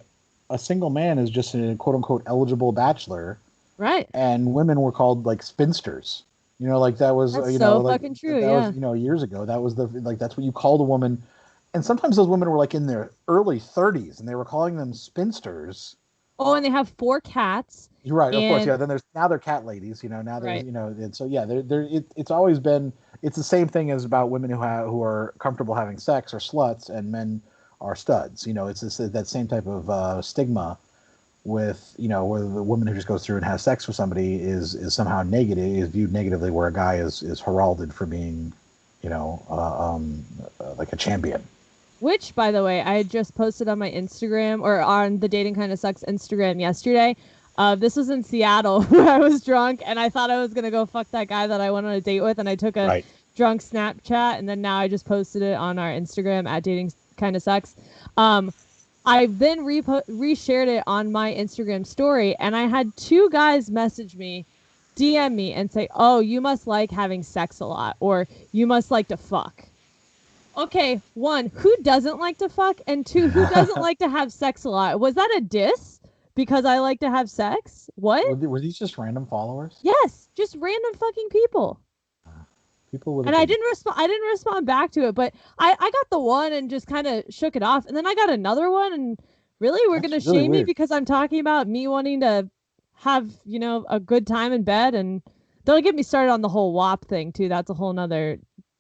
a single man is just a quote unquote eligible bachelor, Right. and women were called like spinsters. Like that was That's so fucking true. that was Yeah. years ago. That was the like that's what you called a woman, and sometimes those women were like in their early 30s, and they were calling them spinsters. Oh, and they have 4 cats. You're right, of course, And yeah. Then there's now they're cat ladies. Now there's right. and so yeah, it's always been it's the same thing as about women who are comfortable having sex or sluts, and men are studs. It's that same type of stigma with where the woman who just goes through and has sex with somebody is somehow negative, is viewed negatively, where a guy is heralded for being like a champion. Which, by the way, I had just posted on my Instagram or on the Dating Kind of Sucks Instagram yesterday. This was in Seattle where I was drunk and I thought I was gonna go fuck that guy that I went on a date with, and I took a Right. drunk Snapchat, and then now I just posted it on our Instagram at Dating Kind of Sucks. Um, I then reshared it on my Instagram story, and I had 2 guys message me, DM me, and say, "Oh, you must like having sex a lot, or you must like to fuck." Okay, one, who doesn't like to fuck? And two, who doesn't like to have sex a lot? Was that a diss? Because I like to have sex? What? Were these just random followers? Yes, just random fucking people. People with And I opinions. didn't respond. I didn't respond back to it, but I got the one and just kind of shook it off, and then I got another one, and really, we're That's gonna really shame me weird. because I'm talking about me wanting to have a good time in bed, and don't get me started on the whole WAP thing too. That's a whole nother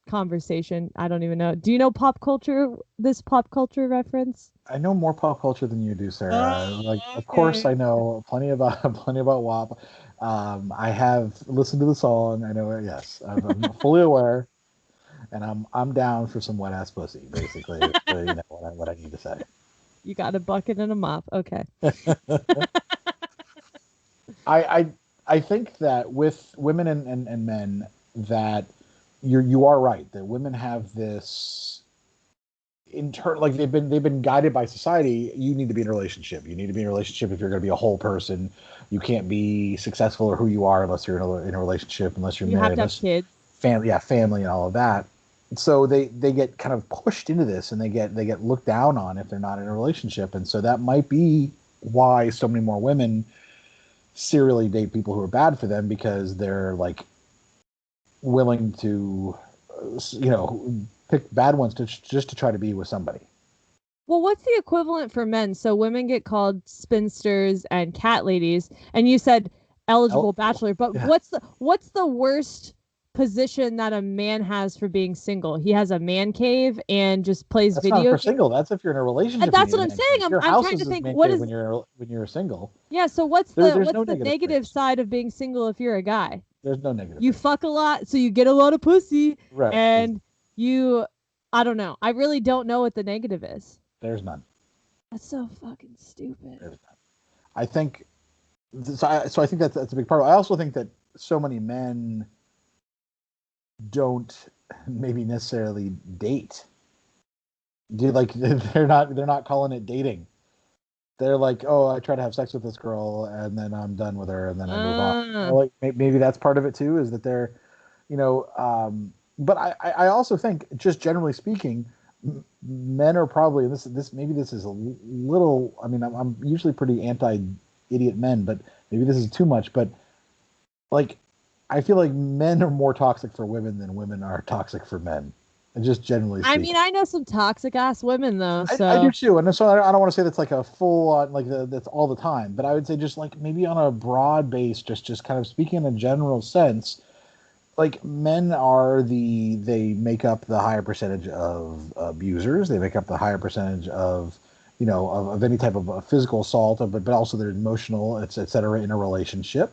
conversation. I don't even know. Do you know pop culture? This pop culture reference? I know more pop culture than you do, Sarah. Like, of course, I Okay. know plenty about plenty about WAP. I have listened to the song. I know it. Yes, I'm fully aware, and I'm down for some wet ass pussy. Basically, is what I need to say. You got a bucket and a mop. Okay. I I I think that with women and men that you are right that women have this like they've been guided by society. You need to be in a relationship. You need to be in a relationship if you're going to be a whole person. You can't be successful or who you are unless you're in a relationship, unless you're You have married, to have unless kids. family, yeah, family and all of that. So they get kind of pushed into this, and they get looked down on if they're not in a relationship. And so that might be why so many more women serially date people who are bad for them, because they're like willing to pick bad ones just to try to be with somebody. Well, what's the equivalent for men? So women get called spinsters and cat ladies, and you said eligible El- bachelor, but yeah, what's the worst position that a man has for being single? He has a man cave and just plays that's not video for games. single. That's if you're in a And relationship, you that's need a what I'm man saying. cave. I'm Your I'm house trying to is a think man what cave is when you're single. yeah, so what's the There's what's no the negative negative things. side of being single if you're a guy? There's no negative You things. fuck a lot, so you get a lot of pussy, Right. and you I don't know. I really don't know what the negative is. There's none. That's so fucking stupid. There's none. I think so. I think that's a big part. I also think that so many men don't maybe necessarily date. Do like they're not calling it dating. they're like, oh, I try to have sex with this girl and then I'm done with her and then I move on. Uh, Like maybe that's part of it too, is that they're, you know, but I also think, just generally speaking, men are probably, and this is a little, I mean, I'm usually pretty anti idiot men, but maybe this is too much, but like, I feel like men are more toxic for women than women are toxic for men, and just generally I speaking. mean, I know some toxic ass women though, I do so too, and so I don't want to say that's like a full on like that's all the time, but I would say just like maybe on a broad base, just kind of speaking in a general sense, like men are they make up the higher percentage of abusers, they make up the higher percentage of of any type of physical assault, but also their emotional, et cetera, in a relationship.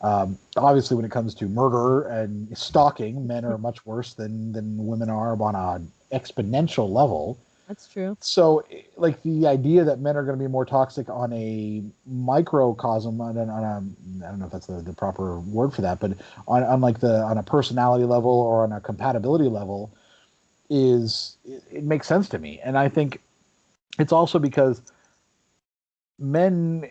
Obviously, when it comes to murder and stalking, men are much worse than women are on an exponential level. that's true. So, like the idea that men are going to be more toxic on a microcosm, I don't know if that's the proper word for that, but on like on a personality level or on a compatibility level, it makes sense to me. And I think it's also because men,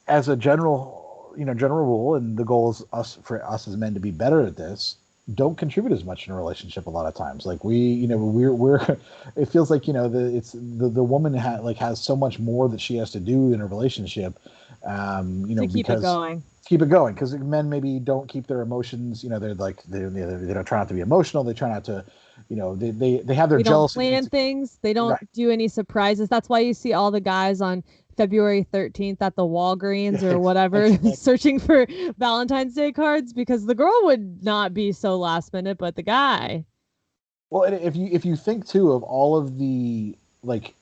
as a general rule, and the goal is for us as men to be better at this, don't contribute as much in a relationship a lot of times. Like we're it feels like the woman has so much more that she has to do in a relationship, To keep it because going. keep it going, because men maybe don't keep their emotions. They're like they don't try not to be emotional. They try not to, they have their They don't jealousy and plan things. They don't right. do any surprises. That's why you see all the guys on February 13th at the Walgreens or whatever Exactly. searching for Valentine's Day cards because the girl would not be so last minute, but the guy. Well, and if you think too of all of the, like,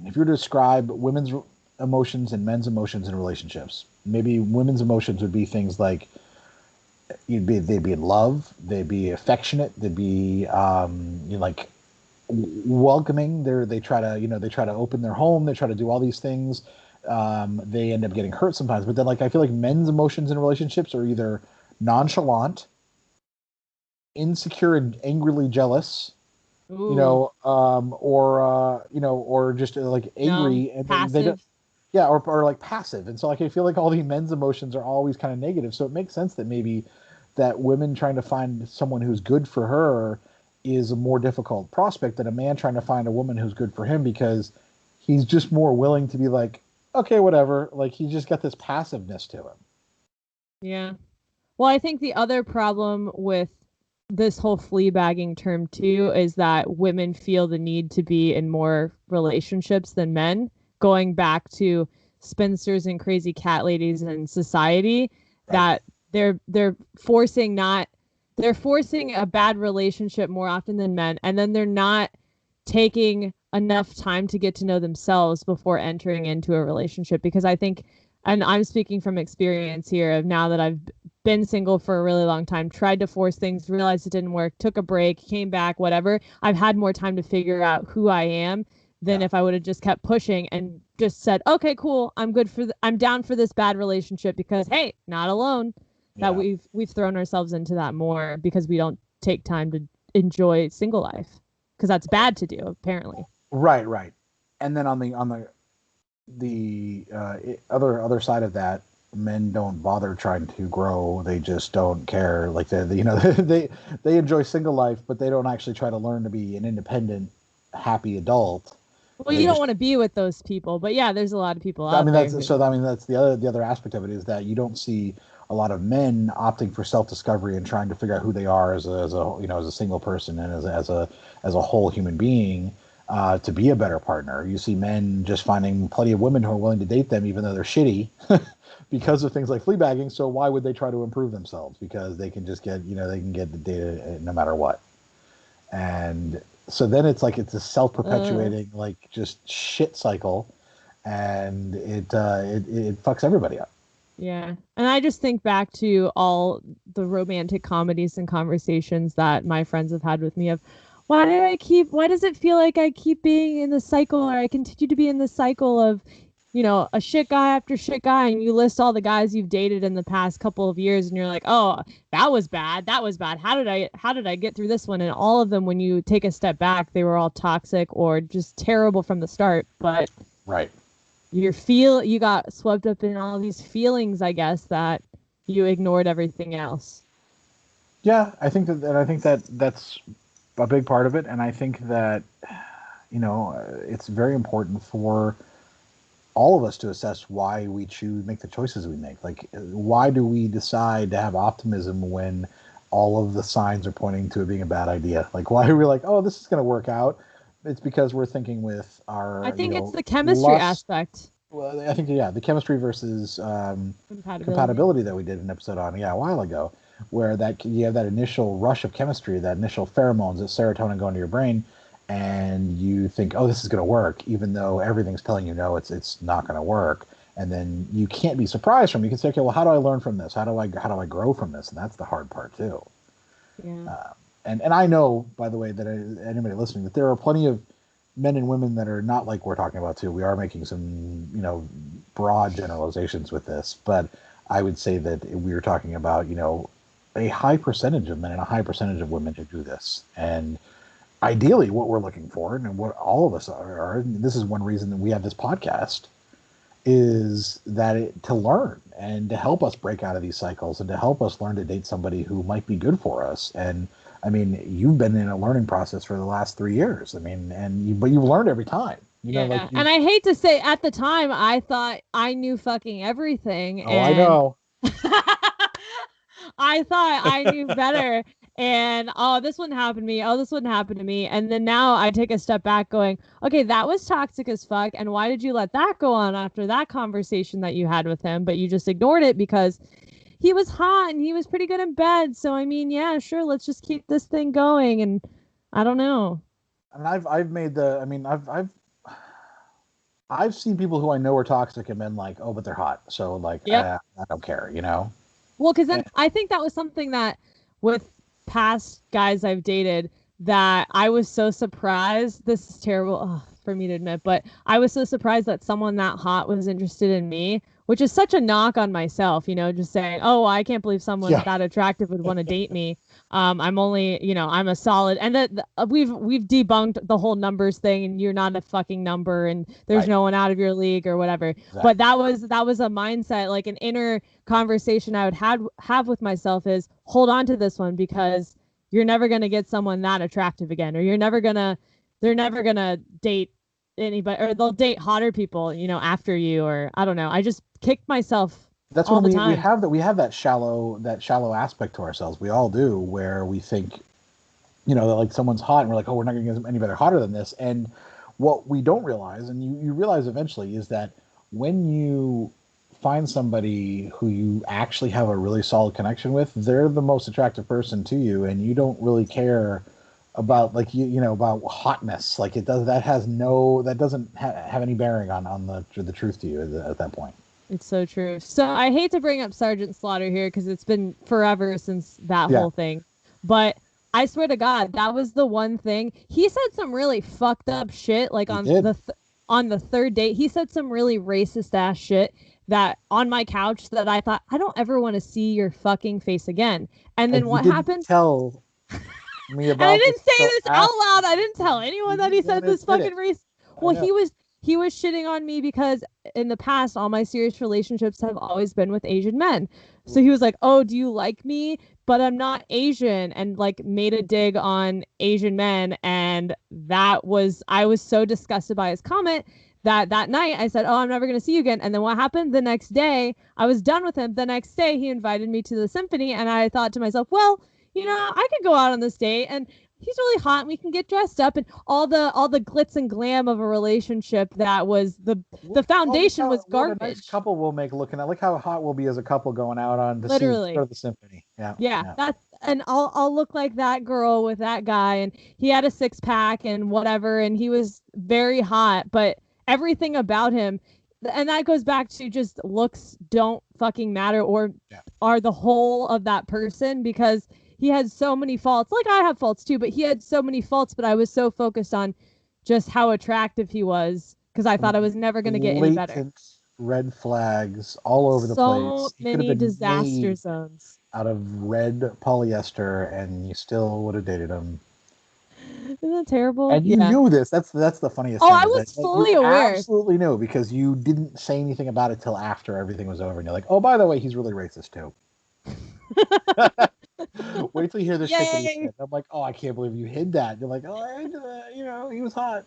if you were to describe women's emotions and men's emotions in relationships, maybe women's emotions would be things like they'd be in love, they'd be affectionate, they'd be like welcoming. They try to they try to open their home, they try to do all these things. They end up getting hurt sometimes, but then like I feel like men's emotions in relationships are either nonchalant, insecure, and angrily jealous, Ooh, or just like no, angry, and then they don't, passive. yeah, or like passive. And so like I feel like all the men's emotions are always kind of negative. So it makes sense that maybe that women trying to find someone who's good for her is a more difficult prospect than a man trying to find a woman who's good for him, because he's just more willing to be like, okay, whatever. Like he's just got this passiveness to him. Yeah. Well, I think the other problem with this whole fleabagging term too is that women feel the need to be in more relationships than men, going back to spinsters and crazy cat ladies in society, Right. that they're forcing not they're forcing a bad relationship more often than men, and then they're not taking enough time to get to know themselves before entering into a relationship. Because I think, and I'm speaking from experience here of now that I've been single for a really long time, tried to force things, realized it didn't work, took a break, came back, whatever. I've had more time to figure out who I am than Yeah. if I would have just kept pushing and just said, "Okay, cool. I'm down for this bad relationship because hey, not alone." That Yeah. we've thrown ourselves into that more because we don't take time to enjoy single life because that's bad to do apparently. Right. Right. And then on the other side of that, men don't bother trying to grow. They just don't care. Like they enjoy single life, but they don't actually try to learn to be an independent, happy adult. Well, They you don't just, want to be with those people, but yeah, there's a lot of people I out mean, there who. that's the other aspect of it, is that you don't see a lot of men opting for self discovery and trying to figure out who they are as a single person and as a whole human being. To be a better partner, you see men just finding plenty of women who are willing to date them, even though they're shitty, because of things like fleabagging. So why would they try to improve themselves? Because they can just get, they can get the data no matter what. And so then it's like it's a Uh, self-perpetuating like just shit cycle, and it fucks everybody up. yeah. And I just think back to all the romantic comedies and conversations that my friends have had with me of why does it feel like I keep being in the cycle or I continue to be in the cycle of, a shit guy after shit guy, and you list all the guys you've dated in the past couple of years and you're like, "Oh, that was bad. That was bad. How did I get through this one?" And all of them, when you take a step back, they were all toxic or just terrible from the start. But Right. you got swept up in all these feelings, I guess, that you ignored everything else. Yeah, I think that, and I think that that's a big part of it. And I think that, it's very important for all of us to assess why we make the choices we make. Like, why do we decide to have optimism when all of the signs are pointing to it being a bad idea? Like, why are we like, oh, this is going to work out? It's because we're thinking with I our, think it's the chemistry lust. aspect. Well, I think, yeah, the chemistry versus Compatibility. compatibility that we did an episode on, yeah, a while ago, where that you have that initial rush of chemistry, that initial pheromones, that serotonin going to your brain, and you think, oh, this is going to work, even though everything's telling you no, it's not going to work. And then you can't be surprised from it. You can say, okay, well, how do I learn from this? How do I grow from this? And that's the hard part too. Yeah. And I know, by the way, that anybody listening, that there are plenty of men and women that are not like we're talking about too. We are making some, broad generalizations with this, but I would say that we are talking about, a high percentage of men and a high percentage of women who do this. And ideally, what we're looking for, and what all of us are, and this is one reason that we have this podcast, is that to learn and to help us break out of these cycles and to help us learn to date somebody who might be good for us. And I mean, you've been in a learning process for the last 3 years. I mean, but you've learned every time. Yeah. And I hate to say, at the time, I thought I knew fucking everything. Oh, I And know. I thought I knew better. And oh, this wouldn't happen to me. Oh, this wouldn't happen to me. And then now I take a step back going, okay, that was toxic as fuck. And why did you let that go on after that conversation that you had with him? But you just ignored it because he was hot and he was pretty good in bed. So, I mean, yeah, sure, let's just keep this thing going. And I don't know. And I've seen people who I know are toxic and been like, oh, but they're hot. So like, Yep. I don't care, Well, because then And- I think that was something that with past guys I've dated that I was so surprised. This is terrible for me to admit, but I was so surprised that someone that hot was interested in me, which is such a knock on myself, just saying, oh, I can't believe someone yeah, that attractive would want to date me. I'm only, I'm a solid, and that we've debunked the whole numbers thing, and you're not a fucking number, and there's right, no one out of your league or whatever. exactly. But that was a mindset, like an inner conversation I would have with myself is hold on to this one because you're never going to get someone that attractive again, or they're never going to date anybody, or they'll date hotter people, after you, or I don't know. I just kicked myself That's all when the we time. have that shallow aspect to ourselves. We all do, where we think, that like someone's hot and we're like, oh, we're not going to get anybody hotter than this. And what we don't realize, and you realize eventually, is that when you find somebody who you actually have a really solid connection with, they're the most attractive person to you, and you don't really care about like about hotness. Like that doesn't have any bearing on the truth to you at that point. It's so true. So I hate to bring up Sergeant Slaughter here because it's been forever since that Yeah, whole thing, but I swear to God, that was the one thing. He said some really fucked up shit, like he on did. the third date. He said some really racist ass shit that on my couch that I thought I don't ever want to see your fucking face again. And then And you what didn't happened? tell me And I about didn't this say until this out after loud. I didn't tell anyone you that he didn't want said to this admit fucking it. race. I Well, know. he was shitting on me because in the past all my serious relationships have always been with Asian men. So he was like, "Oh, do you like me? But I'm not Asian," and like made a dig on Asian men, and I was so disgusted by his comment that night I said, "Oh, I'm never going to see you again." And then what happened the next day? I was done with him. The next day he invited me to the symphony and I thought to myself, "Well, I could go out on this date and he's really hot and we can get dressed up and all the glitz and glam of a relationship that was the Well, look foundation how was what a nice garbage." couple we'll make looking at. Look how hot we'll be as a couple going out on to go Literally. to the symphony. Yeah, Yeah, yeah. and I'll look like that girl with that guy and he had a six pack and whatever and he was very hot, but everything about him, and that goes back to just looks don't fucking matter or Yeah. are the whole of that person because he had so many faults. Like I have faults too, but he had so many faults, but I was so focused on just how attractive he was because I thought I was never going to get any better. Blatant red flags all over the So place. He could have many been disaster made zones. out of red polyester, and you still would have dated him. Isn't that terrible? And you Yeah. knew this. That's the funniest Oh, thing I is was that you fully aware. absolutely knew because you didn't say anything about it till after everything was over, and you're like, oh, by the way, he's really racist too. Wait till you hear the shit that he Yay. said. I'm like, oh, I can't believe you hid that. You're like, oh, he was hot.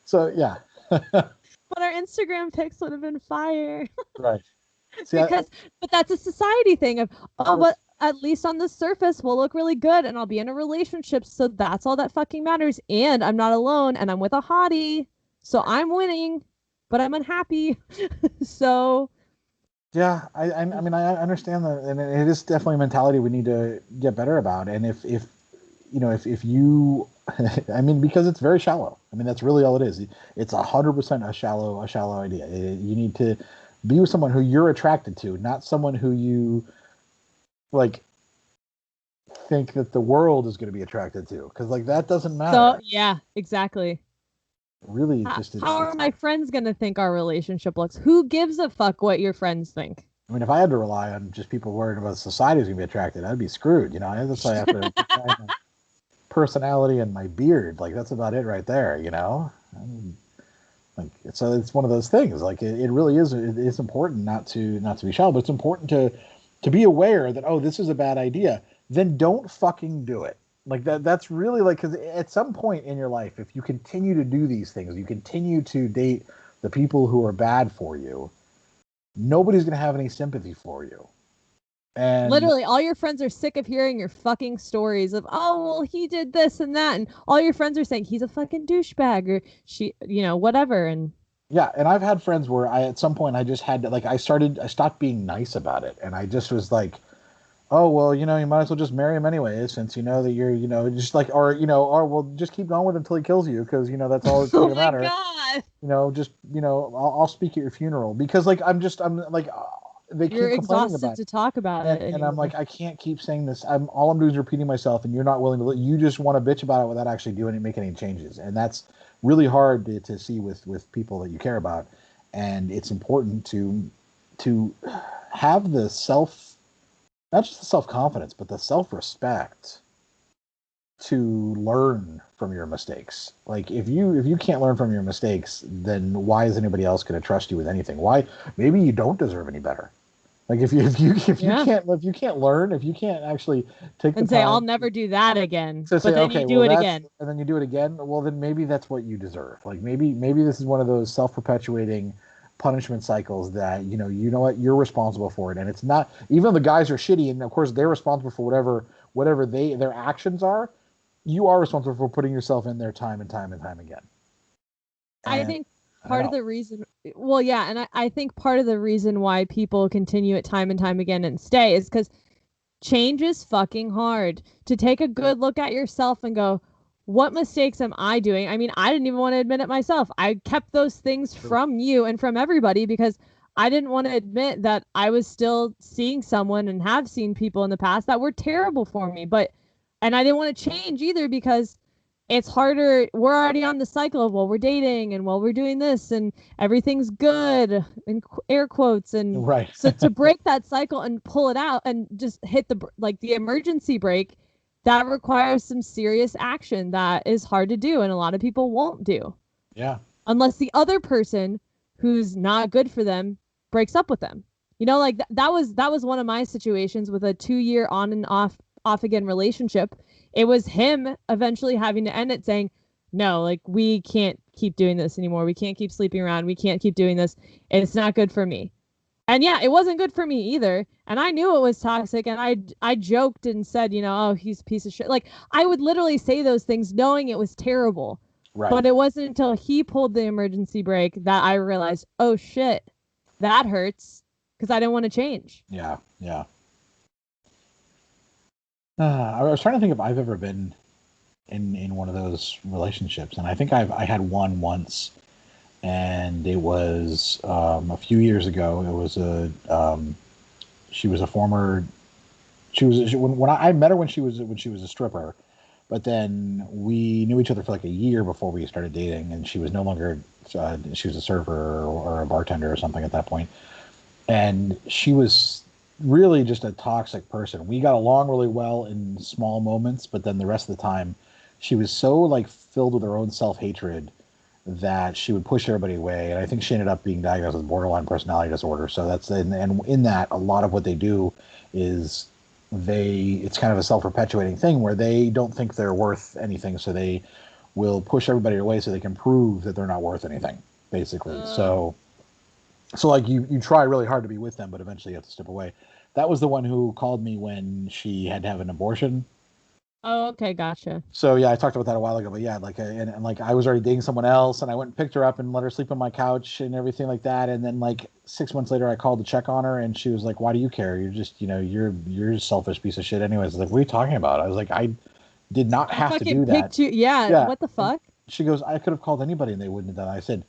So yeah, But our Instagram pics would have been fire. right. See, But that's a society thing of, oh, but at least on the surface we'll look really good and I'll be in a relationship, so that's all that fucking matters. And I'm not alone and I'm with a hottie. So I'm winning, but I'm unhappy. So yeah, I mean, I understand that, and it is definitely a mentality we need to get better about. And if if you, I mean, because it's very shallow. I mean, that's really all it is. It's 100% a shallow idea. You need to be with someone who you're attracted to, not someone who you like think that the world is going to be attracted to, because like that doesn't matter. so yeah, exactly. Really, How are my friends gonna think our relationship looks? Who gives a fuck what your friends think? I mean, if I had to rely on just people worrying about society is going to be attracted, I'd be screwed. That's why I have to decide my personality and my beard. Like that's about it right there. I mean, like so it's one of those things. Like it really is. It's important not to be shallow, but it's important to be aware that, oh, this is a bad idea. Then don't fucking do it. Like that's really like, because at some point in your life, if you continue to do these things, you continue to date the people who are bad for you, nobody's going to have any sympathy for you. And literally all your friends are sick of hearing your fucking stories of, oh, well, he did this and that, and all your friends are saying he's a fucking douchebag or she, whatever. And yeah, and I've had friends where at some point I just had to, like, I stopped being nice about it, and I just was like, oh, well, you might as well just marry him anyway, since you know that you're, just like, or well, just keep going with him until he kills you, because that's all that's oh going to my matter. god, Just I'll speak at your funeral, because like I'm like they you're keep complaining exhausted about to it, talk about it, and and I'm like, I can't keep saying this. All I'm doing is repeating myself, and you're not willing to. You just want to bitch about it without actually doing it, making any changes, and that's really hard to see with people that you care about. And it's important to have the not just the self-confidence, but the self-respect to learn from your mistakes. Like if you can't learn from your mistakes, then why is anybody else going to trust you with anything? Why? Maybe you don't deserve any better. Like if you can't learn, if you can't actually take the and say, I'll time never do that again, to but say, then you okay, do well it that's, again. and then you do it again, well then maybe that's what you deserve. Like maybe this is one of those self-perpetuating punishment cycles that you know what, you're responsible for it, and it's not, even though the guys are shitty and of course they're responsible for whatever their actions are, you are responsible for putting yourself in there time and time and time again. I And think I don't part of know. the reason, well, yeah, and I think part of the reason why people continue it time and time again and stay is because change is fucking hard. To take a good look at yourself and go, what mistakes am I doing? I mean, I didn't even want to admit it myself. I kept those things from you and from everybody because I didn't want to admit that I was still seeing someone and have seen people in the past that were terrible for me. And I didn't want to change either because it's harder. We're already on the cycle of, well, we're dating and, well, we're doing this and everything's good in air quotes. And Right. so to break that cycle and pull it out and just hit the emergency brake, that requires some serious action that is hard to do. And a lot of people won't do Yeah. unless the other person who's not good for them breaks up with them. Like that was one of my situations with a 2-year on and off again relationship. It was him eventually having to end it, saying, no, like, we can't keep doing this anymore. We can't keep sleeping around. We can't keep doing this. It's not good for me. And yeah, it wasn't good for me either. And I knew it was toxic. And I joked and said, oh, he's a piece of shit. Like, I would literally say those things knowing it was terrible. Right. But it wasn't until he pulled the emergency brake that I realized, oh shit, that hurts, because I didn't want to change. Yeah. Yeah. I was trying to think if I've ever been in one of those relationships, and I think I had one once, and it was a few years ago. It was she was a former, when I met her when she was a stripper, but then we knew each other for like a year before we started dating, and she was no longer she was a server or a bartender or something at that point, and she was really just a toxic person. We got along really well in small moments, but then the rest of the time she was so like filled with her own self-hatred that she would push everybody away. And I think she ended up being diagnosed with borderline personality disorder. So that's, and in that, a lot of what they do is it's kind of a self-perpetuating thing where they don't think they're worth anything. So they will push everybody away so they can prove that they're not worth anything, basically. So like you try really hard to be with them, but eventually you have to step away. That was the one who called me when she had to have an abortion. Oh, okay, gotcha. So yeah, I talked about that a while ago, but yeah, like, and like I was already dating someone else, and I went and picked her up and let her sleep on my couch and everything like that. And then like 6 months later, I called to check on her, and she was like, "Why do you care? You're just, you're a selfish piece of shit." Anyways, I was like, "What are you talking about?" I was like, "I did not have to do that." Yeah. What the fuck? She goes, "I could have called anybody, and they wouldn't have done it." I said,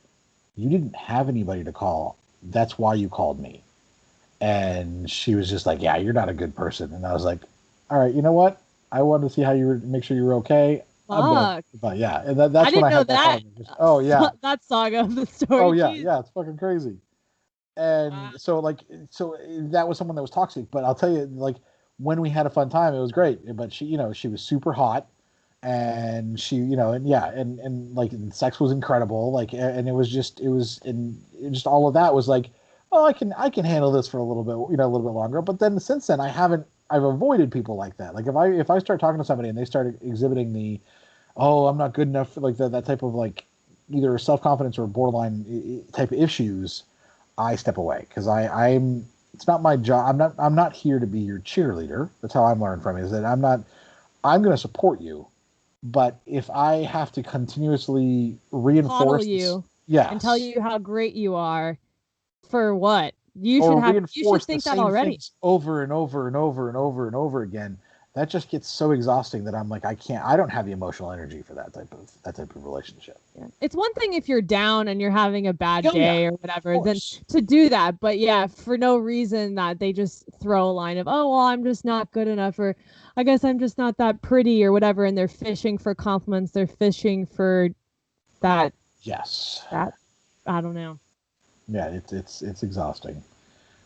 "You didn't have anybody to call. That's why you called me." And she was just like, "Yeah, you're not a good person." And I was like, "All right, you know what? I wanted to see how you were, make sure you were okay." Fuck. But yeah, and that's I didn't when I know had that. Oh yeah, that saga of the story. oh yeah, Jeez. yeah, it's fucking crazy. And so that was someone that was toxic. But I'll tell you, like when we had a fun time, it was great. But she, she was super hot, and she, and yeah, and like sex was incredible. Like, and it was just all of that was like, oh, I can handle this for a little bit, a little bit longer. But then since then, I've avoided people like that. Like if I start talking to somebody and they start exhibiting the, oh, I'm not good enough, like that type of like either self-confidence or borderline type of issues, I step away because I'm it's not my job. I'm not here to be your cheerleader. That's how I'm learning from it, is that I'm going to support you, but if I have to continuously reinforce you, yes, and tell you how great you are, for what? You should think that already. Over and over and over and over and over again. That just gets so exhausting that I'm like, I don't have the emotional energy for that type of relationship. Yeah. It's one thing if you're down and you're having a bad day or whatever, then to do that. But yeah, for no reason that they just throw a line of, oh, well, I'm just not good enough, or I guess I'm just not that pretty or whatever. And they're fishing for compliments. They're fishing for that. Yes. That, I don't know. Yeah, it's exhausting.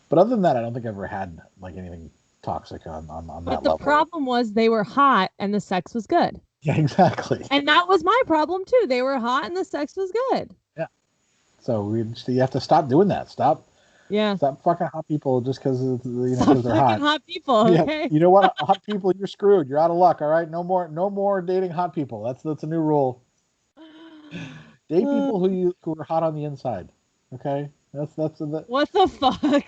But other than that, I don't think I've ever had like anything toxic on that level. But the problem was they were hot and the sex was good. Yeah, exactly. And that was my problem too. They were hot and the sex was good. Yeah. So you have to stop doing that. Stop fucking hot people just because they're hot. Hot people. Okay. Yeah. You know what? Hot people, you're screwed. You're out of luck. All right. No more dating hot people. That's a new rule. Date people who are hot on the inside. Okay. That's what the fuck?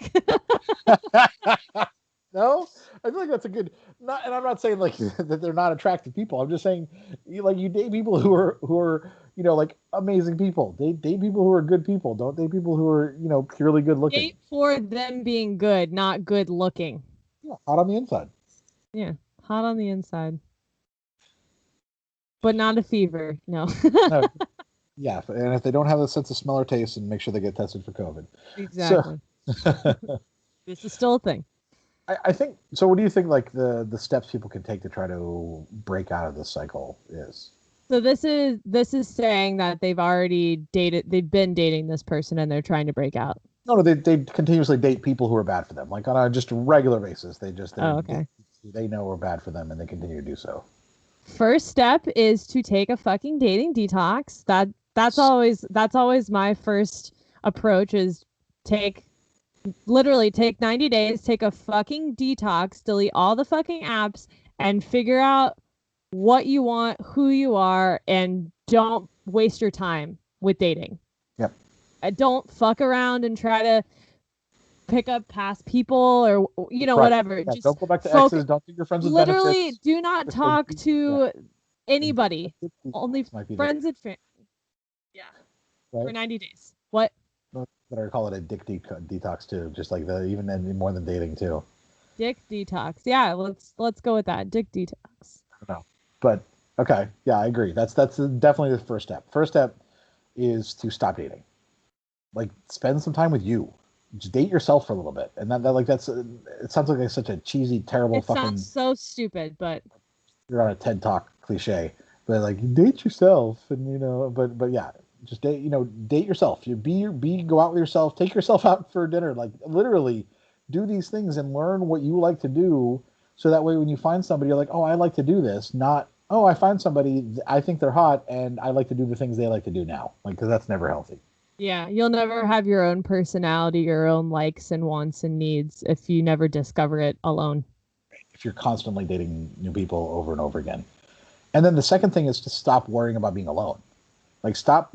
No, I feel like that's a good. And I'm not saying like that they're not attractive people. I'm just saying, you date people who are like amazing people. Date people who are good people. Don't date people who are purely good looking. Date for them being good, not good looking. Yeah, hot on the inside. Yeah, hot on the inside, but not a fever. No. No. Yeah, and if they don't have a sense of smell or taste, then make sure they get tested for COVID. Exactly. So, this is still a thing. I think so. What do you think? Like the steps people can take to try to break out of this cycle is. So this is saying that they've been dating this person and they're trying to break out. No, they continuously date people who are bad for them, like on a just regular basis. They know are bad for them, and they continue to do so. First step is to take a fucking dating detox. That's always my first approach, is literally take 90 days, take a fucking detox, delete all the fucking apps, and figure out what you want, who you are, and don't waste your time with dating. Yep. Don't fuck around and try to pick up past people or whatever. Yeah, just don't go back to exes. Don't think your friends with benefits. Literally, do not talk to anybody. Only friends and family. Yeah. Right? For 90 days. What? But I call it a dick detox too, just like even more than dating too. Dick detox. Yeah, let's go with that. Dick detox. I don't know. But okay, yeah, I agree. That's definitely the first step. First step is to stop dating. Like spend some time with you. Just date yourself for a little bit. And it sounds like such a cheesy, terrible fucking. It sounds so stupid, but you're on a TED Talk cliche. But like date yourself, and but yeah. Just date yourself. Go out with yourself. Take yourself out for dinner. Like literally, do these things and learn what you like to do. So that way, when you find somebody, you're like, oh, I like to do this. Not oh, I find somebody, I think they're hot, and I like to do the things they like to do now. Like, because that's never healthy. Yeah, you'll never have your own personality, your own likes and wants and needs if you never discover it alone. If you're constantly dating new people over and over again. And then the second thing is to stop worrying about being alone. Like, stop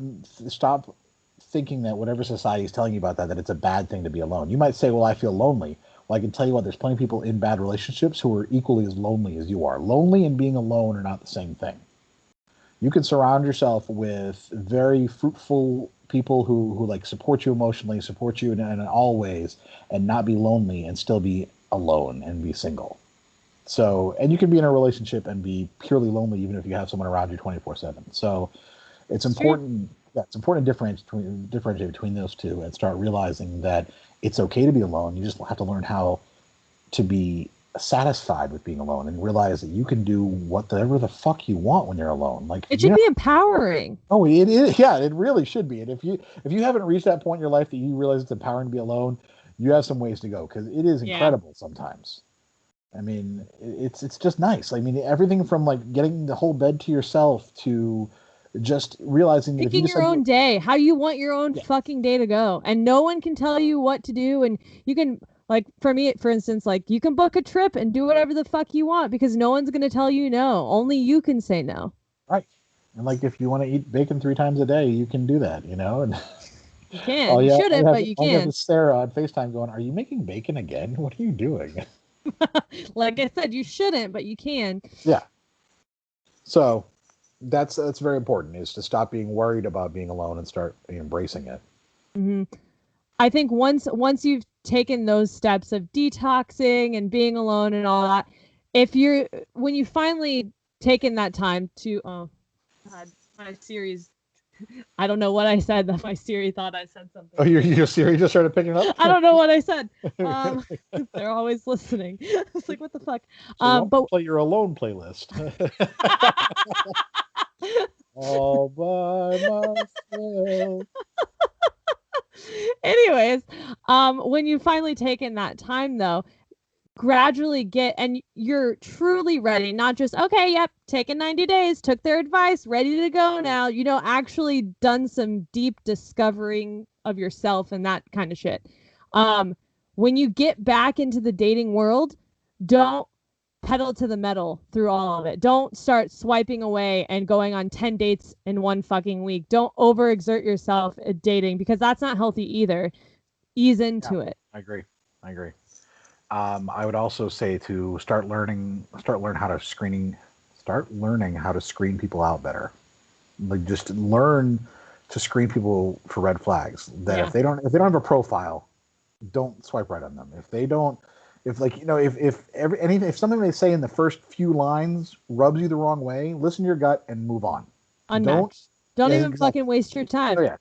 thinking that whatever society is telling you about that it's a bad thing to be alone. You might say, well, I feel lonely. Well, I can tell you what, there's plenty of people in bad relationships who are equally as lonely as you are. Lonely and being alone are not the same thing. You can surround yourself with very fruitful people who like support you emotionally, support you in all ways, and not be lonely and still be alone and be single. So, and you can be in a relationship and be purely lonely even if you have someone around you 24/7. So, it's Sure. important. Yeah, it's important to differentiate between those two and start realizing that it's okay to be alone. You just have to learn how to be satisfied with being alone and realize that you can do whatever the fuck you want when you're alone. Like, It you should know, be empowering. oh, it is. Yeah, it really should be. And if you haven't reached that point in your life that you realize it's empowering to be alone, you have some ways to go because it is Yeah. incredible sometimes. I mean, it's just nice. I mean, everything from like getting the whole bed to yourself to just realizing that if you Picking your decide own you, day, how you want your own yeah, fucking day to go. And no one can tell you what to do. And you can, like, for me, for instance, like, you can book a trip and do whatever the fuck you want because no one's going to tell you no. Only you can say no. right. And like if you want to eat bacon 3 times a day, you can do that, you know. And You can. You shouldn't, but you all you have can. is Sarah on FaceTime going, "Are you making bacon again? What are you doing?" Like I said, you shouldn't, but you can. Yeah. So that's very important is to stop being worried about being alone and start embracing it. Hmm. I think once you've taken those steps of detoxing and being alone and all that, if you're when you finally taken that time to oh God, my series I don't know what I said that my Siri thought I said Oh, something your stupid. Siri just started picking up. I don't know what I said. Um, they're always listening. It's like what the fuck. So you want me to But play your alone playlist? All by myself. anyways, when you finally taken that time though, gradually get and you're truly ready, not just okay, yep, taken 90 days, took their advice, ready to go now, actually done some deep discovering of yourself and that kind of shit. um when you get back into the dating world, don't pedal to the metal through all of it. Don't start swiping away and going on 10 dates in one fucking week. Don't overexert yourself at dating because that's not healthy either. Ease Yeah, into it. I agree. I agree. I would also say to start learning how to screen people out better. Like just learn to screen people for red flags. That Yeah. if they don't have a profile, don't swipe right on them. If they don't, if like if something they say in the first few lines rubs you the wrong way, listen to your gut and move on. Don't. Unmatched. Don't Yeah, even exactly. fucking waste your Oh time. yeah,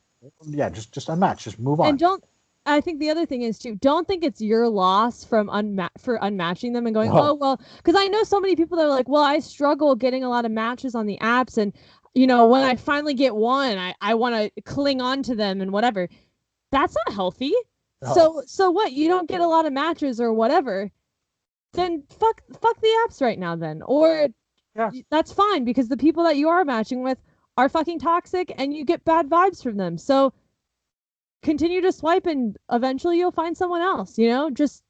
yeah. Just unmatch. Just move And on. don't I think the other thing is too, don't think it's your loss from for unmatching them and going, oh No. well, because I know so many people that are like, well, I struggle getting a lot of matches on the apps, and when I finally get one, I want to cling on to them and whatever. That's not healthy. No. So what? You don't get a lot of matches or whatever. Then fuck the apps right now then, or Yeah. that's fine because the people that you are matching with are fucking toxic and you get bad vibes from them. So continue to swipe and eventually you'll find someone else, just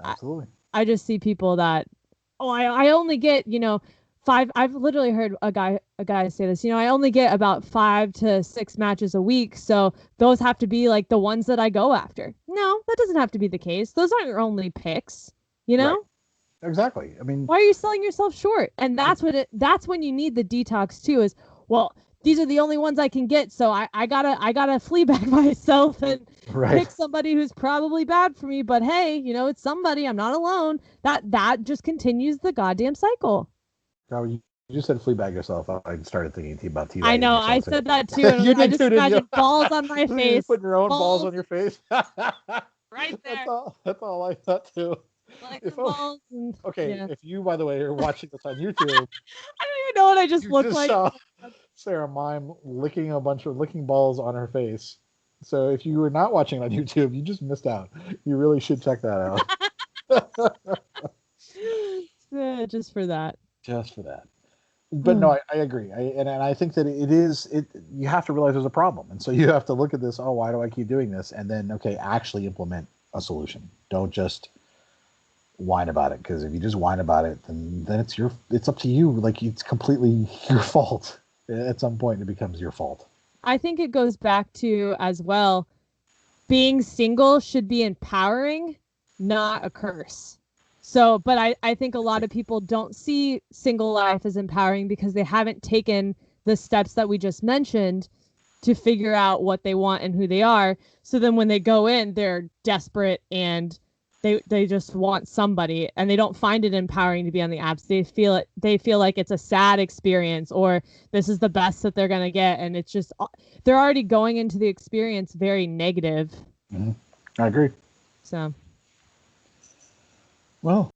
I, Absolutely. I just see people that I only get, five. I've literally heard a guy say this, I only get about 5 to 6 matches a week, so those have to be like the ones that I go after. No, that doesn't have to be the case. Those aren't your only picks, you Right. know Exactly. I mean, why are you selling yourself short? And that's when you need the detox too, is well, these are the only ones I can get, so I gotta fleabag myself and right. pick somebody who's probably bad for me, but hey, it's somebody. I'm not alone. That just continues the goddamn cycle. Now you just said fleabag yourself. I started thinking about I teabagging know, I yourself too. said that too, and You I did just too, didn't you? imagined balls on my You're face. putting your own balls Balls on your face. right there. That's all I thought too. If Collecting balls and okay, yeah. if you by the way are watching this on YouTube, I don't even know what I just you look just like. saw Oh my God. Sarah Mime licking a bunch of licking balls on her face. So if you were not watching on YouTube, you just missed out. You really should check that out. Just for that. Just for that. But no, I agree. And I think that you have to realize there's a problem. And so you have to look at this, oh, why do I keep doing this? And then, okay, actually implement a solution. Don't just whine about it. Because if you just whine about it, then it's up to you. Like, it's completely your fault. At some point, it becomes your fault. I think it goes back to, as well, being single should be empowering, not a curse. So, but I think a lot of people don't see single life as empowering because they haven't taken the steps that we just mentioned to figure out what they want and who they are. So then when they go in, they're desperate and they just want somebody, and they don't find it empowering to be on the apps. They feel like it's a sad experience, or this is the best that they're going to get. And it's just, they're already going into the experience very negative. Mm-hmm. I agree. So, well,